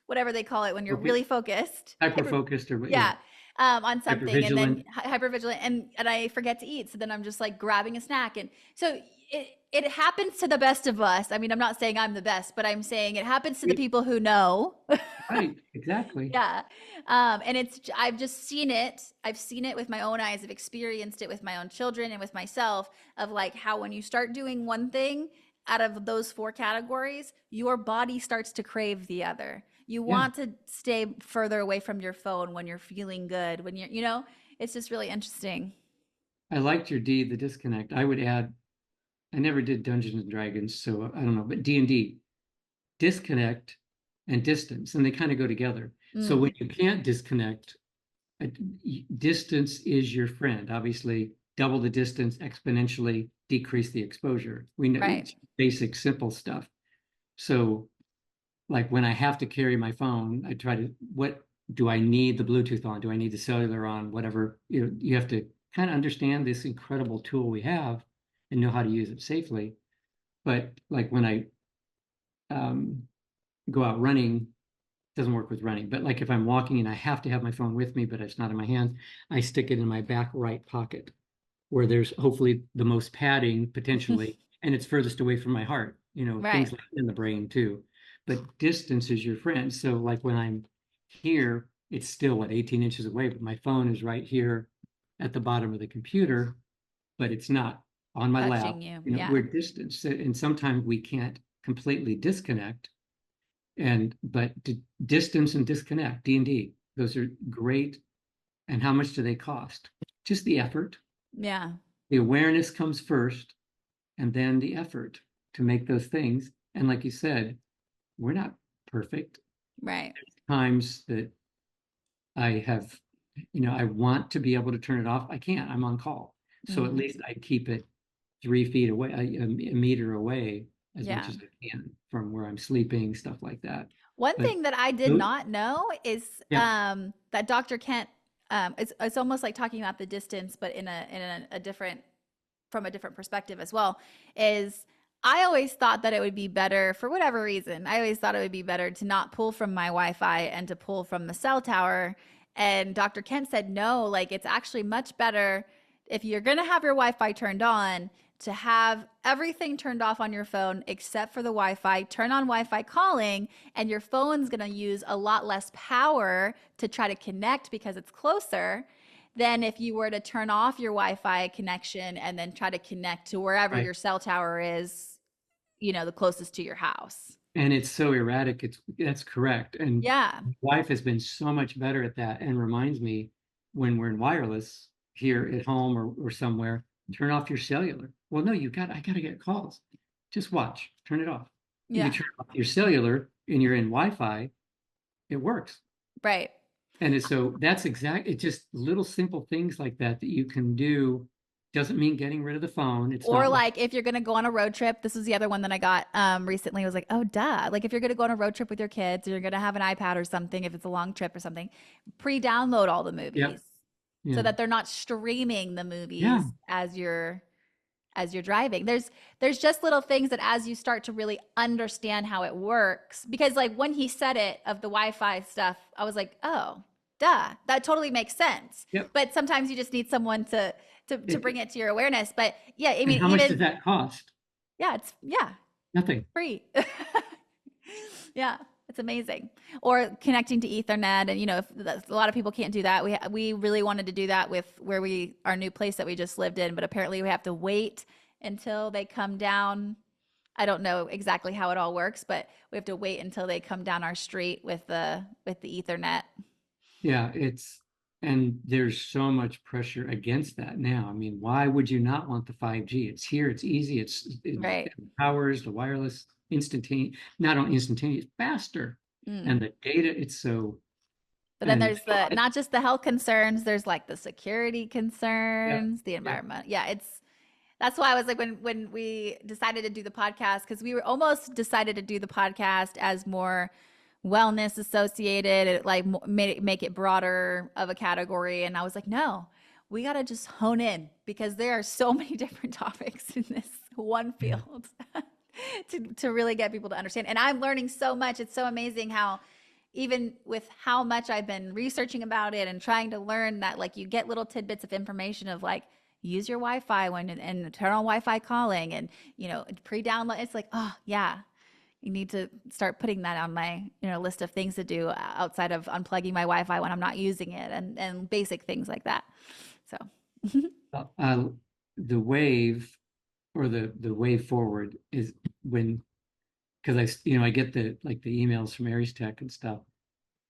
whatever they call it when you're really focused. Hyper focused or Yeah. On something, and then hyper vigilant, and I forget to eat. So then I'm just like grabbing a snack. And so it happens to the best of us. I mean, I'm not saying I'm the best, but I'm saying it happens to the people who know. Right, exactly. Yeah. And I've just seen it. I've seen it with my own eyes. I've experienced it with my own children and with myself, of like how when you start doing one thing out of those 4 categories, your body starts to crave the other. You want to stay further away from your phone when you're feeling good, when you're, it's just really interesting. I liked your D, the disconnect. I would add, I never did Dungeons and Dragons, so I don't know, but D&D, disconnect and distance, and they kind of go together. So when you can't disconnect, distance is your friend. Obviously, double the distance exponentially, decrease the exposure. We know it's basic, simple stuff. So like when I have to carry my phone, I try to, what do I need the Bluetooth on? Do I need the cellular on? Whatever, you have to kind of understand this incredible tool we have and know how to use it safely. But like when I go out running, it doesn't work with running. But like if I'm walking and I have to have my phone with me, but it's not in my hand, I stick it in my back right pocket, where there's hopefully the most padding potentially, and it's furthest away from my heart, things like in the brain too. But distance is your friend. So like when I'm here, it's still 18 inches away, but my phone is right here at the bottom of the computer, but it's not on my lap. We're distanced, and sometimes we can't completely disconnect. But distance and disconnect, D&D, those are great And how much do they cost? Just the effort. Yeah. The awareness comes first, and then the effort to make those things. And like you said, we're not perfect. Right. Times that I have, I want to be able to turn it off. I can't. I'm on call. So at Mm. least I keep it 3 feet away, a meter away as much Yeah. as I can from where I'm sleeping, stuff like that. One But thing that I did not know is yeah, that Dr. Kent, it's almost like talking about the distance, but a different, from a different perspective as well, is I always thought that it would be better, for whatever reason, I always thought it would be better to not pull from my Wi-Fi and to pull from the cell tower. And Dr. Kent said, no, like it's actually much better if you're going to have your Wi-Fi turned on to have everything turned off on your phone except for the Wi-Fi, turn on Wi-Fi calling, and your phone's going to use a lot less power to try to connect because it's closer than if you were to turn off your Wi-Fi connection and then try to connect to wherever right. your cell tower is, the closest to your house. And it's so erratic. That's correct. And Yeah. my wife has been so much better at that and reminds me when we're in wireless here at home or somewhere, turn off your cellular. Well, no, I gotta get calls. Just watch, turn it off. You Yeah. turn off your cellular and you're in Wi-Fi, it works. Right. So it's just little simple things like that that you can do. Doesn't mean getting rid of the phone. It's Or not like, like if you're going to go on a road trip, this was the other one that I got recently. I was like, oh, duh. Like if you're going to go on a road trip with your kids, or you're going to have an iPad or something, if it's a long trip or something, pre-download all the movies yep, so yeah, that they're not streaming the yeah, movies as you're driving. There's just little things that as you start to really understand how it works, because like when he said it of the Wi-Fi stuff, I was like, oh, duh, that totally makes sense. yep. But sometimes you just need someone to bring it to your awareness. But yeah, I And mean, how much does even that cost? yeah, it's Nothing. free. Yeah, it's amazing. Or connecting to Ethernet, and if a lot of people can't do that. We really wanted to do that with our new place that we just lived in, but apparently we have to wait until they come down. I don't know exactly how it all works, but we have to wait until they come down our street with the Ethernet. Yeah, and there's so much pressure against that now. I mean, why would you not want the 5G? It's here, it's easy, Right. it powers the wireless instantaneous, not only instantaneous, faster. And Mm. the data, it's so, But then and there's the not just the health concerns, there's like the security yeah, concerns, the yeah, environment. Yeah, that's why I was like when we decided to do the podcast, because we were almost decided to do the podcast as more wellness associated, like make it broader of a category, and I was like, no, we got to just hone in because there are so many different topics in this one yeah. field to really get people to understand. And I'm learning so much. It's so amazing how even with how much I've been researching about it and trying to learn that, like, you get little tidbits of information of like, use your Wi-Fi and turn on Wi-Fi calling and, pre-download. It's like, oh yeah, you need to start putting that on my, list of things to do outside of unplugging my Wi-Fi when I'm not using it and basic things like that. So, Uh, the wave or the way forward is when, because I get the emails from Aries Tech and stuff,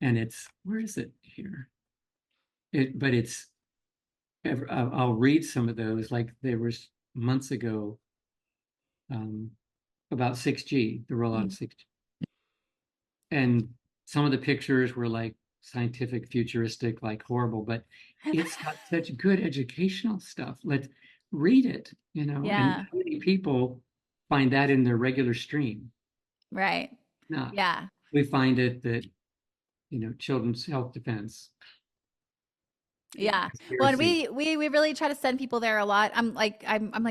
and where is it here? But I'll read some of those. Like there was months ago um, about 6G, the rollout of 6G, and some of the pictures were like scientific, futuristic, like horrible, but it's got such good educational stuff. Let's read it, and yeah, how many people find that in their regular stream? right. Not. Yeah. We find it that, Children's Health Defense, Yeah. Well, and conspiracy. we really try to send people there a lot. I'm like,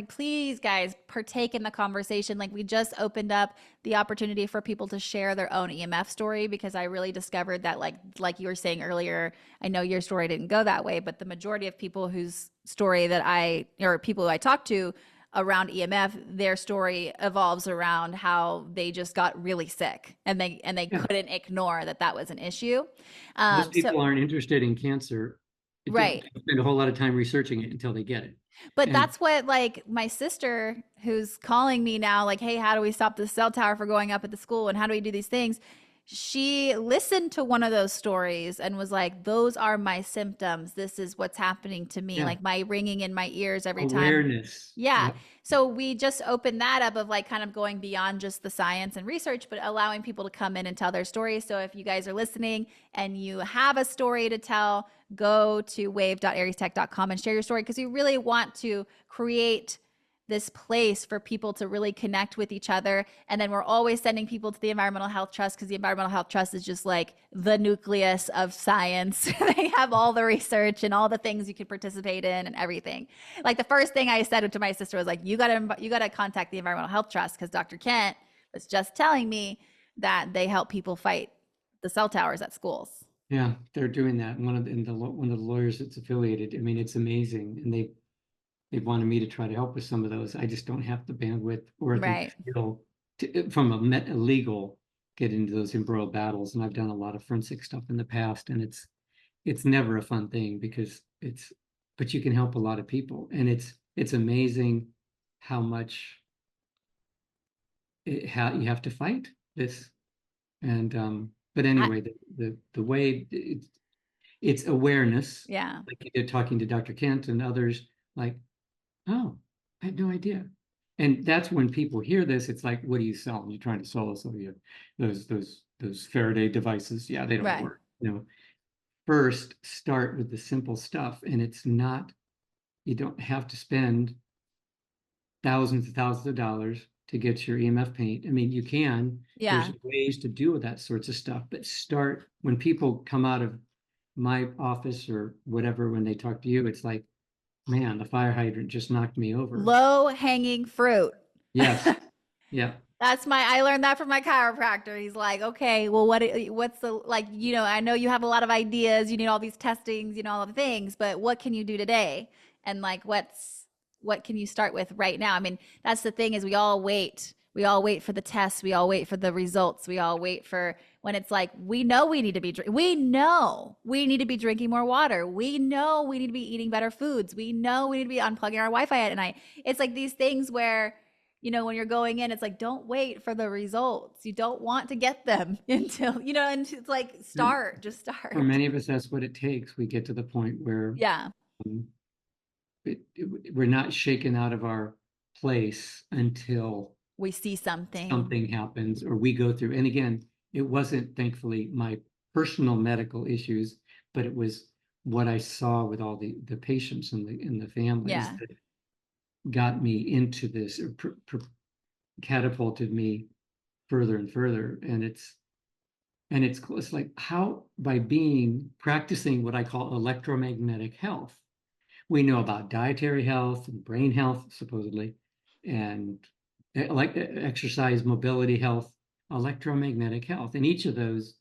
please guys, partake in the conversation. Like we just opened up the opportunity for people to share their own EMF story, because I really discovered that like you were saying earlier, I know your story didn't go that way, but the majority of people whose story or people who I talk to around EMF, their story evolves around how they just got really sick and they Yeah. couldn't ignore that was an issue. Most So people aren't interested in cancer. They right. spend a whole lot of time researching it until they get it. But And that's what, like, my sister who's calling me now, like, hey, how do we stop the cell tower from going up at the school? And how do we do these things? she listened to one of those stories and was like, those are my symptoms. This is what's happening to me. Yeah. Like my ringing in my ears every time. Awareness. Yeah. Yep. So we just opened that up of like kind of going beyond just the science and research, but allowing people to come in and tell their stories. So if you guys are listening and you have a story to tell, go to wave.ariestech.com and share your story, because we really want to create this place for people to really connect with each other. And then we're always sending people to the Environmental Health Trust, because the Environmental Health Trust is just like the nucleus of science. They have all the research and all the things you can participate in and everything. Like the first thing I said to my sister was like, you gotta contact the Environmental Health Trust, because Dr. Kent was just telling me that they help people fight the cell towers at schools. Yeah, they're doing that. One of the lawyers that's affiliated, I mean, it's amazing. And they wanted me to try to help with some of those. I just don't have the bandwidth or the Right. skill to, from a legal, get into those embroiled battles. And I've done a lot of forensic stuff in the past, and it's never a fun thing, because but you can help a lot of people, and it's amazing how much how you have to fight this. And but anyway, the way it's awareness, Yeah. like you did talking to Dr. Kent and others, like, oh, I had no idea. And that's when people hear this, it's like, what are you selling? You're trying to sell us those Faraday devices. Yeah, they don't Right. work. First start with the simple stuff. And it's not, you don't have to spend thousands of dollars to get your EMF paint. I mean, you can, Yeah. there's ways to do that sorts of stuff, but start when people come out of my office or whatever, when they talk to you, it's like, man, the fire hydrant just knocked me over. Low hanging fruit. Yes. Yeah. I learned that from my chiropractor. He's like, okay, well, what's the, like, I know you have a lot of ideas, you need all these testings, all the things, but what can you do today? And like, what can you start with right now? I mean, that's the thing, is we all wait for the tests. We all wait for the results. We all wait for when it's like, we know we need to be drinking more water. We know we need to be eating better foods. We know we need to be unplugging our Wi-Fi at night. It's like these things where, when you're going in, it's like, don't wait for the results. You don't want to get them until, and it's like, just start. For many of us, that's what it takes. We get to the point where Yeah. um, we're not shaken out of our place until we see something happens, or we go through. And again, it wasn't, thankfully, my personal medical issues, but it was what I saw with all the patients and the families that got me into this, or catapulted me further and further. And it's like, how, by practicing what I call electromagnetic health. We know about dietary health and brain health, supposedly, and like exercise, mobility health, electromagnetic health. And each of those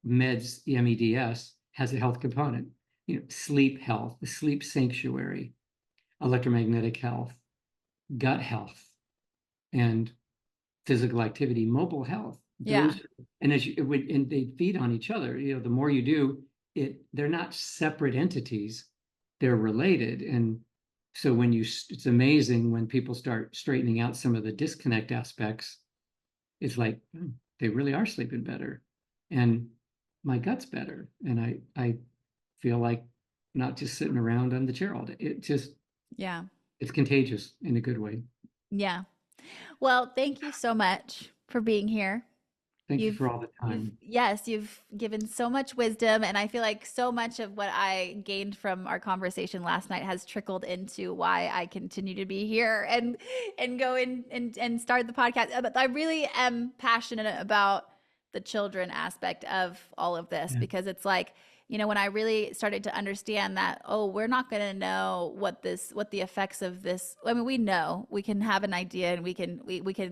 meds, MEDS, has a health component. Sleep health, the sleep sanctuary, electromagnetic health, gut health, and physical activity, mobile health. Yeah. And and they feed on each other. The more you do it, they're not separate entities, they're related. And so it's amazing when people start straightening out some of the disconnect aspects. It's like, they really are sleeping better, and my gut's better, and I feel like not just sitting around on the chair all day. It's contagious in a good way. Yeah. Well, thank you so much for being here. Thank you for all the time. You've given so much wisdom, and I feel like so much of what I gained from our conversation last night has trickled into why I continue to be here and go in and start the podcast. But I really am passionate about the children aspect of all of this, because it's like, when I really started to understand that, we're not going to know what the effects of this. I mean, we know, we can have an idea, and we can,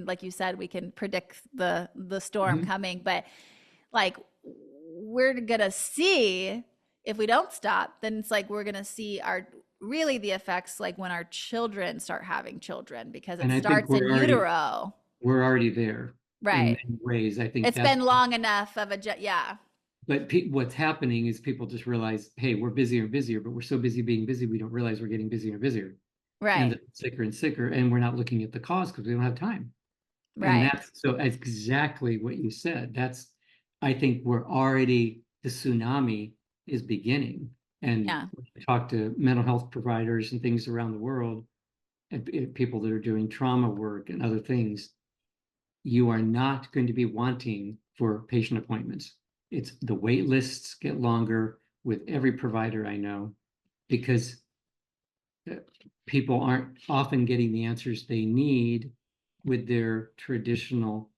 like you said, we can predict the storm coming, but like, we're going to see, if we don't stop, then it's like, we're going to see really the effects, like when our children start having children, because it starts in utero. We're already there. Right. In many ways. I think it's been long enough of but what's happening is people just realize, hey, we're busier and busier, but we're so busy being busy, we don't realize we're getting busier and busier. Right. And sicker and sicker, and we're not looking at the cause because we don't have time. Right. And that's exactly what you said. I think the tsunami is beginning. And Yeah. when you talk to mental health providers and things around the world, and people that are doing trauma work and other things, you are not going to be wanting for patient appointments. It's the wait lists get longer with every provider I know because people aren't often getting the answers they need with their traditional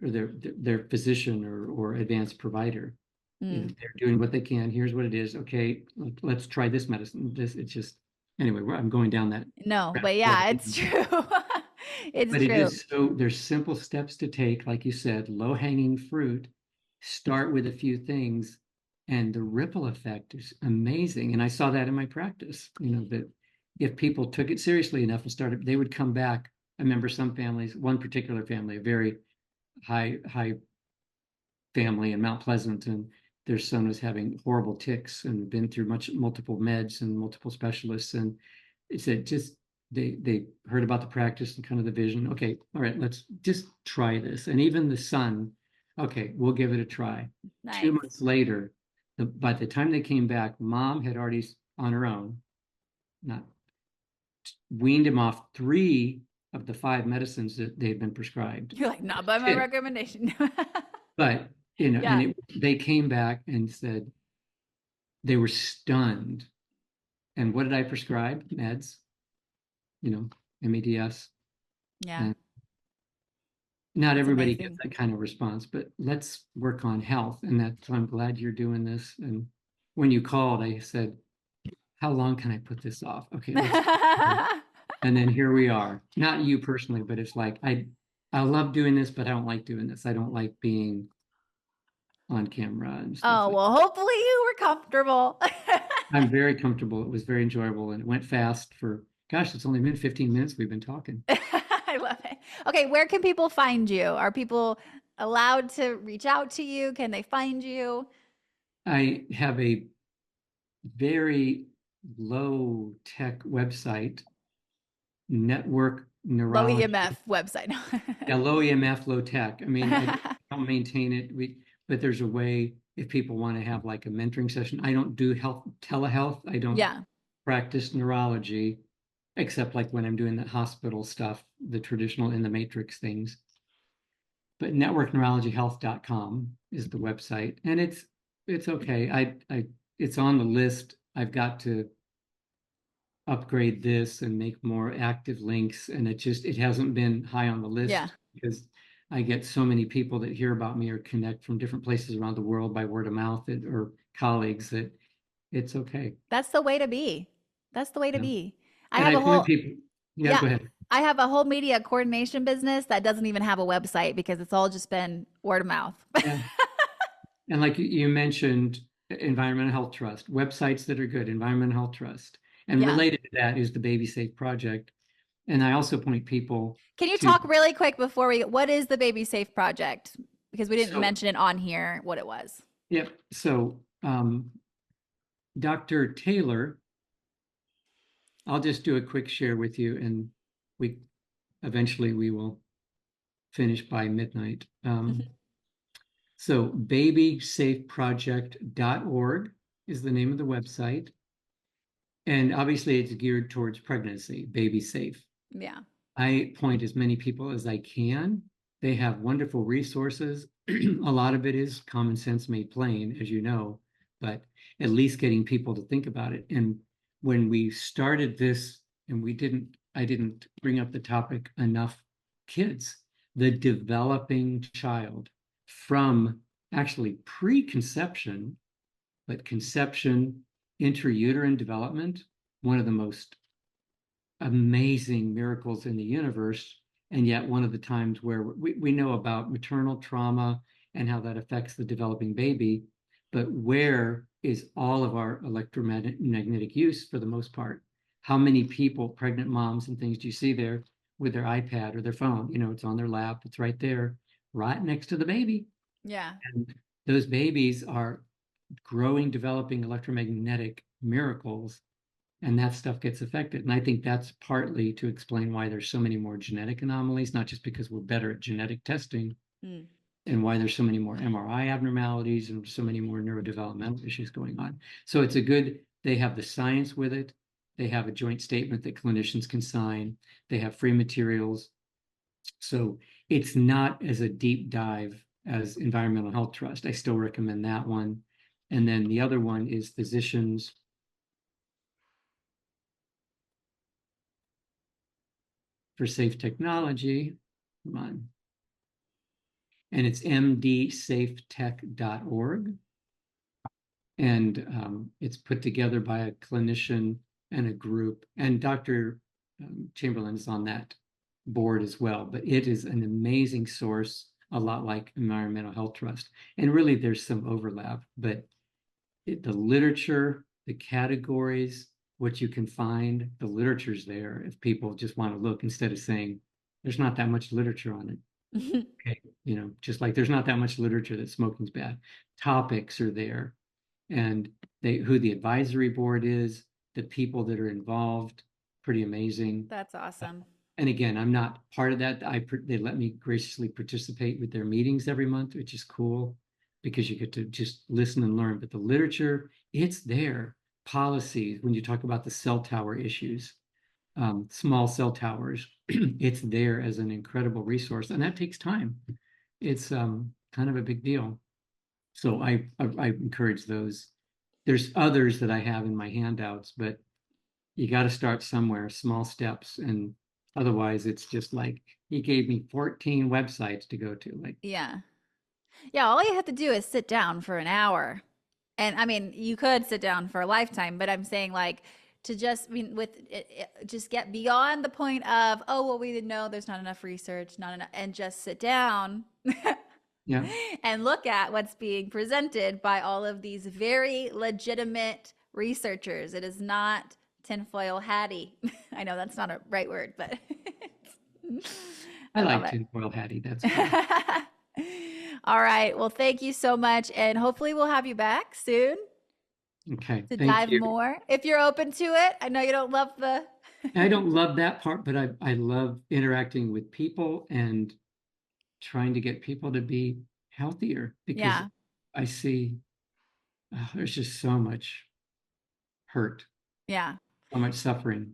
or their physician or advanced provider. They're doing what they can. Here's what it is. Okay, let's try this medicine. It's just anyway. I'm going down that. No, but yeah, it's true. It's But it true. is so there's simple steps to take, like you said, low hanging fruit. Start with a few things, and the ripple effect is amazing. And I saw that in my practice. That if people took it seriously enough and started, they would come back. I remember some families, one particular family, a very high family in Mount Pleasant, and their son was having horrible tics and been through multiple meds and multiple specialists. And it said just they heard about the practice and kind of the vision. Okay, all right, let's just try this. And even the son, okay, we'll give it a try. Nice. 2 months later, by the time they came back, mom had already on her own, not weaned him off 3 of the 5 medicines that they had been prescribed. You're like, not by my recommendation. But Yeah. and they came back and said they were stunned. And what did I prescribe? Meds, MEDS. Yeah. And not That's everybody amazing. gets that kind of response, but let's work on health. And I'm glad you're doing this. And when you called, I said, how long can I put this off? Okay. And then here we are. Not you personally, but it's like, I love doing this, but I don't like doing this. I don't like being on camera and stuff. Oh, well, hopefully you were comfortable. I'm very comfortable. It was very enjoyable, and it went fast for, gosh, it's only been 15 minutes we've been talking. I love it. Okay, where can people find you? Are people allowed to reach out to you? Can they find you? I have a very low tech website, network Low neurology. EMF website. Yeah, low EMF, low tech. I mean, I don't maintain it. But there's a way if people want to have like a mentoring session. I don't do telehealth. I don't practice neurology, except like when I'm doing the hospital stuff, the traditional in the matrix things. But networkneurologyhealth.com is the website, and it's okay. It's on the list. I've got to upgrade this and make more active links, and it hasn't been high on the list because I get so many people that hear about me or connect from different places around the world by word of mouth or colleagues that it's okay. That's the way to be. That's the way to be. I have a whole people. Yeah, go ahead. I have a whole media coordination business that doesn't even have a website because it's all just been word of mouth. And like you mentioned, Environmental Health Trust, websites that are good, Environmental Health Trust. And related to that is the Baby Safe Project. And I also point people. Can you talk really quick before what is the Baby Safe Project? Because we didn't mention it on here, what it was. Yep. So Dr. Taylor, I'll just do a quick share with you, and eventually we will finish by midnight. So babysafeproject.org is the name of the website. And obviously it's geared towards pregnancy, baby safe. Yeah. I point as many people as I can. They have wonderful resources. A lot of it is common sense made plain, as you know, but at least getting people to think about it. And when we started this, and I didn't bring up the topic enough, kids, the developing child from actually preconception, but conception, intrauterine development, one of the most amazing miracles in the universe, and yet one of the times where we know about maternal trauma and how that affects the developing baby, but where is all of our electromagnetic use for the most part? How many people, pregnant moms and things, do you see there with their iPad or their phone? It's on their lap, it's right there, right next to the baby. Yeah. And those babies are growing, developing electromagnetic miracles, and that stuff gets affected. And I think that's partly to explain why there's so many more genetic anomalies, not just because we're better at genetic testing, and why there's so many more MRI abnormalities and so many more neurodevelopmental issues going on. So it's they have the science with it. They have a joint statement that clinicians can sign. They have free materials. So it's not as a deep dive as Environmental Health Trust. I still recommend that one. And then the other one is Physicians for Safe Technology. Come on. And it's mdsafetech.org. And it's put together by a clinician and a group. And Dr. Chamberlain is on that board as well. But it is an amazing source, a lot like Environmental Health Trust. And really, there's some overlap, but the literature, the categories, what you can find, the literature's there if people just want to look instead of saying there's not that much literature on it. Okay, just like there's not that much literature that smoking's bad. Topics are there, and who the advisory board is, the people that are involved, pretty amazing. That's awesome. And again, I'm not part of that. They let me graciously participate with their meetings every month, which is cool because you get to just listen and learn. But the literature, it's there. Policies, when you talk about the cell tower issues, small cell towers, it's there as an incredible resource, and that takes time. It's kind of a big deal. So I encourage those. There's others that I have in my handouts, but you got to start somewhere, small steps, and otherwise it's just like he gave me 14 websites to go to. Like, yeah, all you have to do is sit down for an hour. And I mean, you could sit down for a lifetime, but I'm saying like to just just get beyond the point of, oh, well, we didn't know there's not enough research, not enough, and just sit down yeah, and look at what's being presented by all of these very legitimate researchers. It is not tinfoil hattie. I know that's not a right word, but I love like it. tinfoil hattie. That's cool. All right. Well, thank you so much. And hopefully we'll have you back soon Okay, to thank dive you. more if you're open to it. I know you don't love the I don't love that part, but I love interacting with people and trying to get people to be healthier because Yeah. I see there's just so much hurt, Yeah. so much suffering.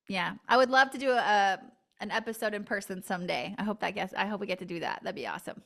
Yeah. I would love to do an episode in person someday. I hope we get to do that. That'd be awesome.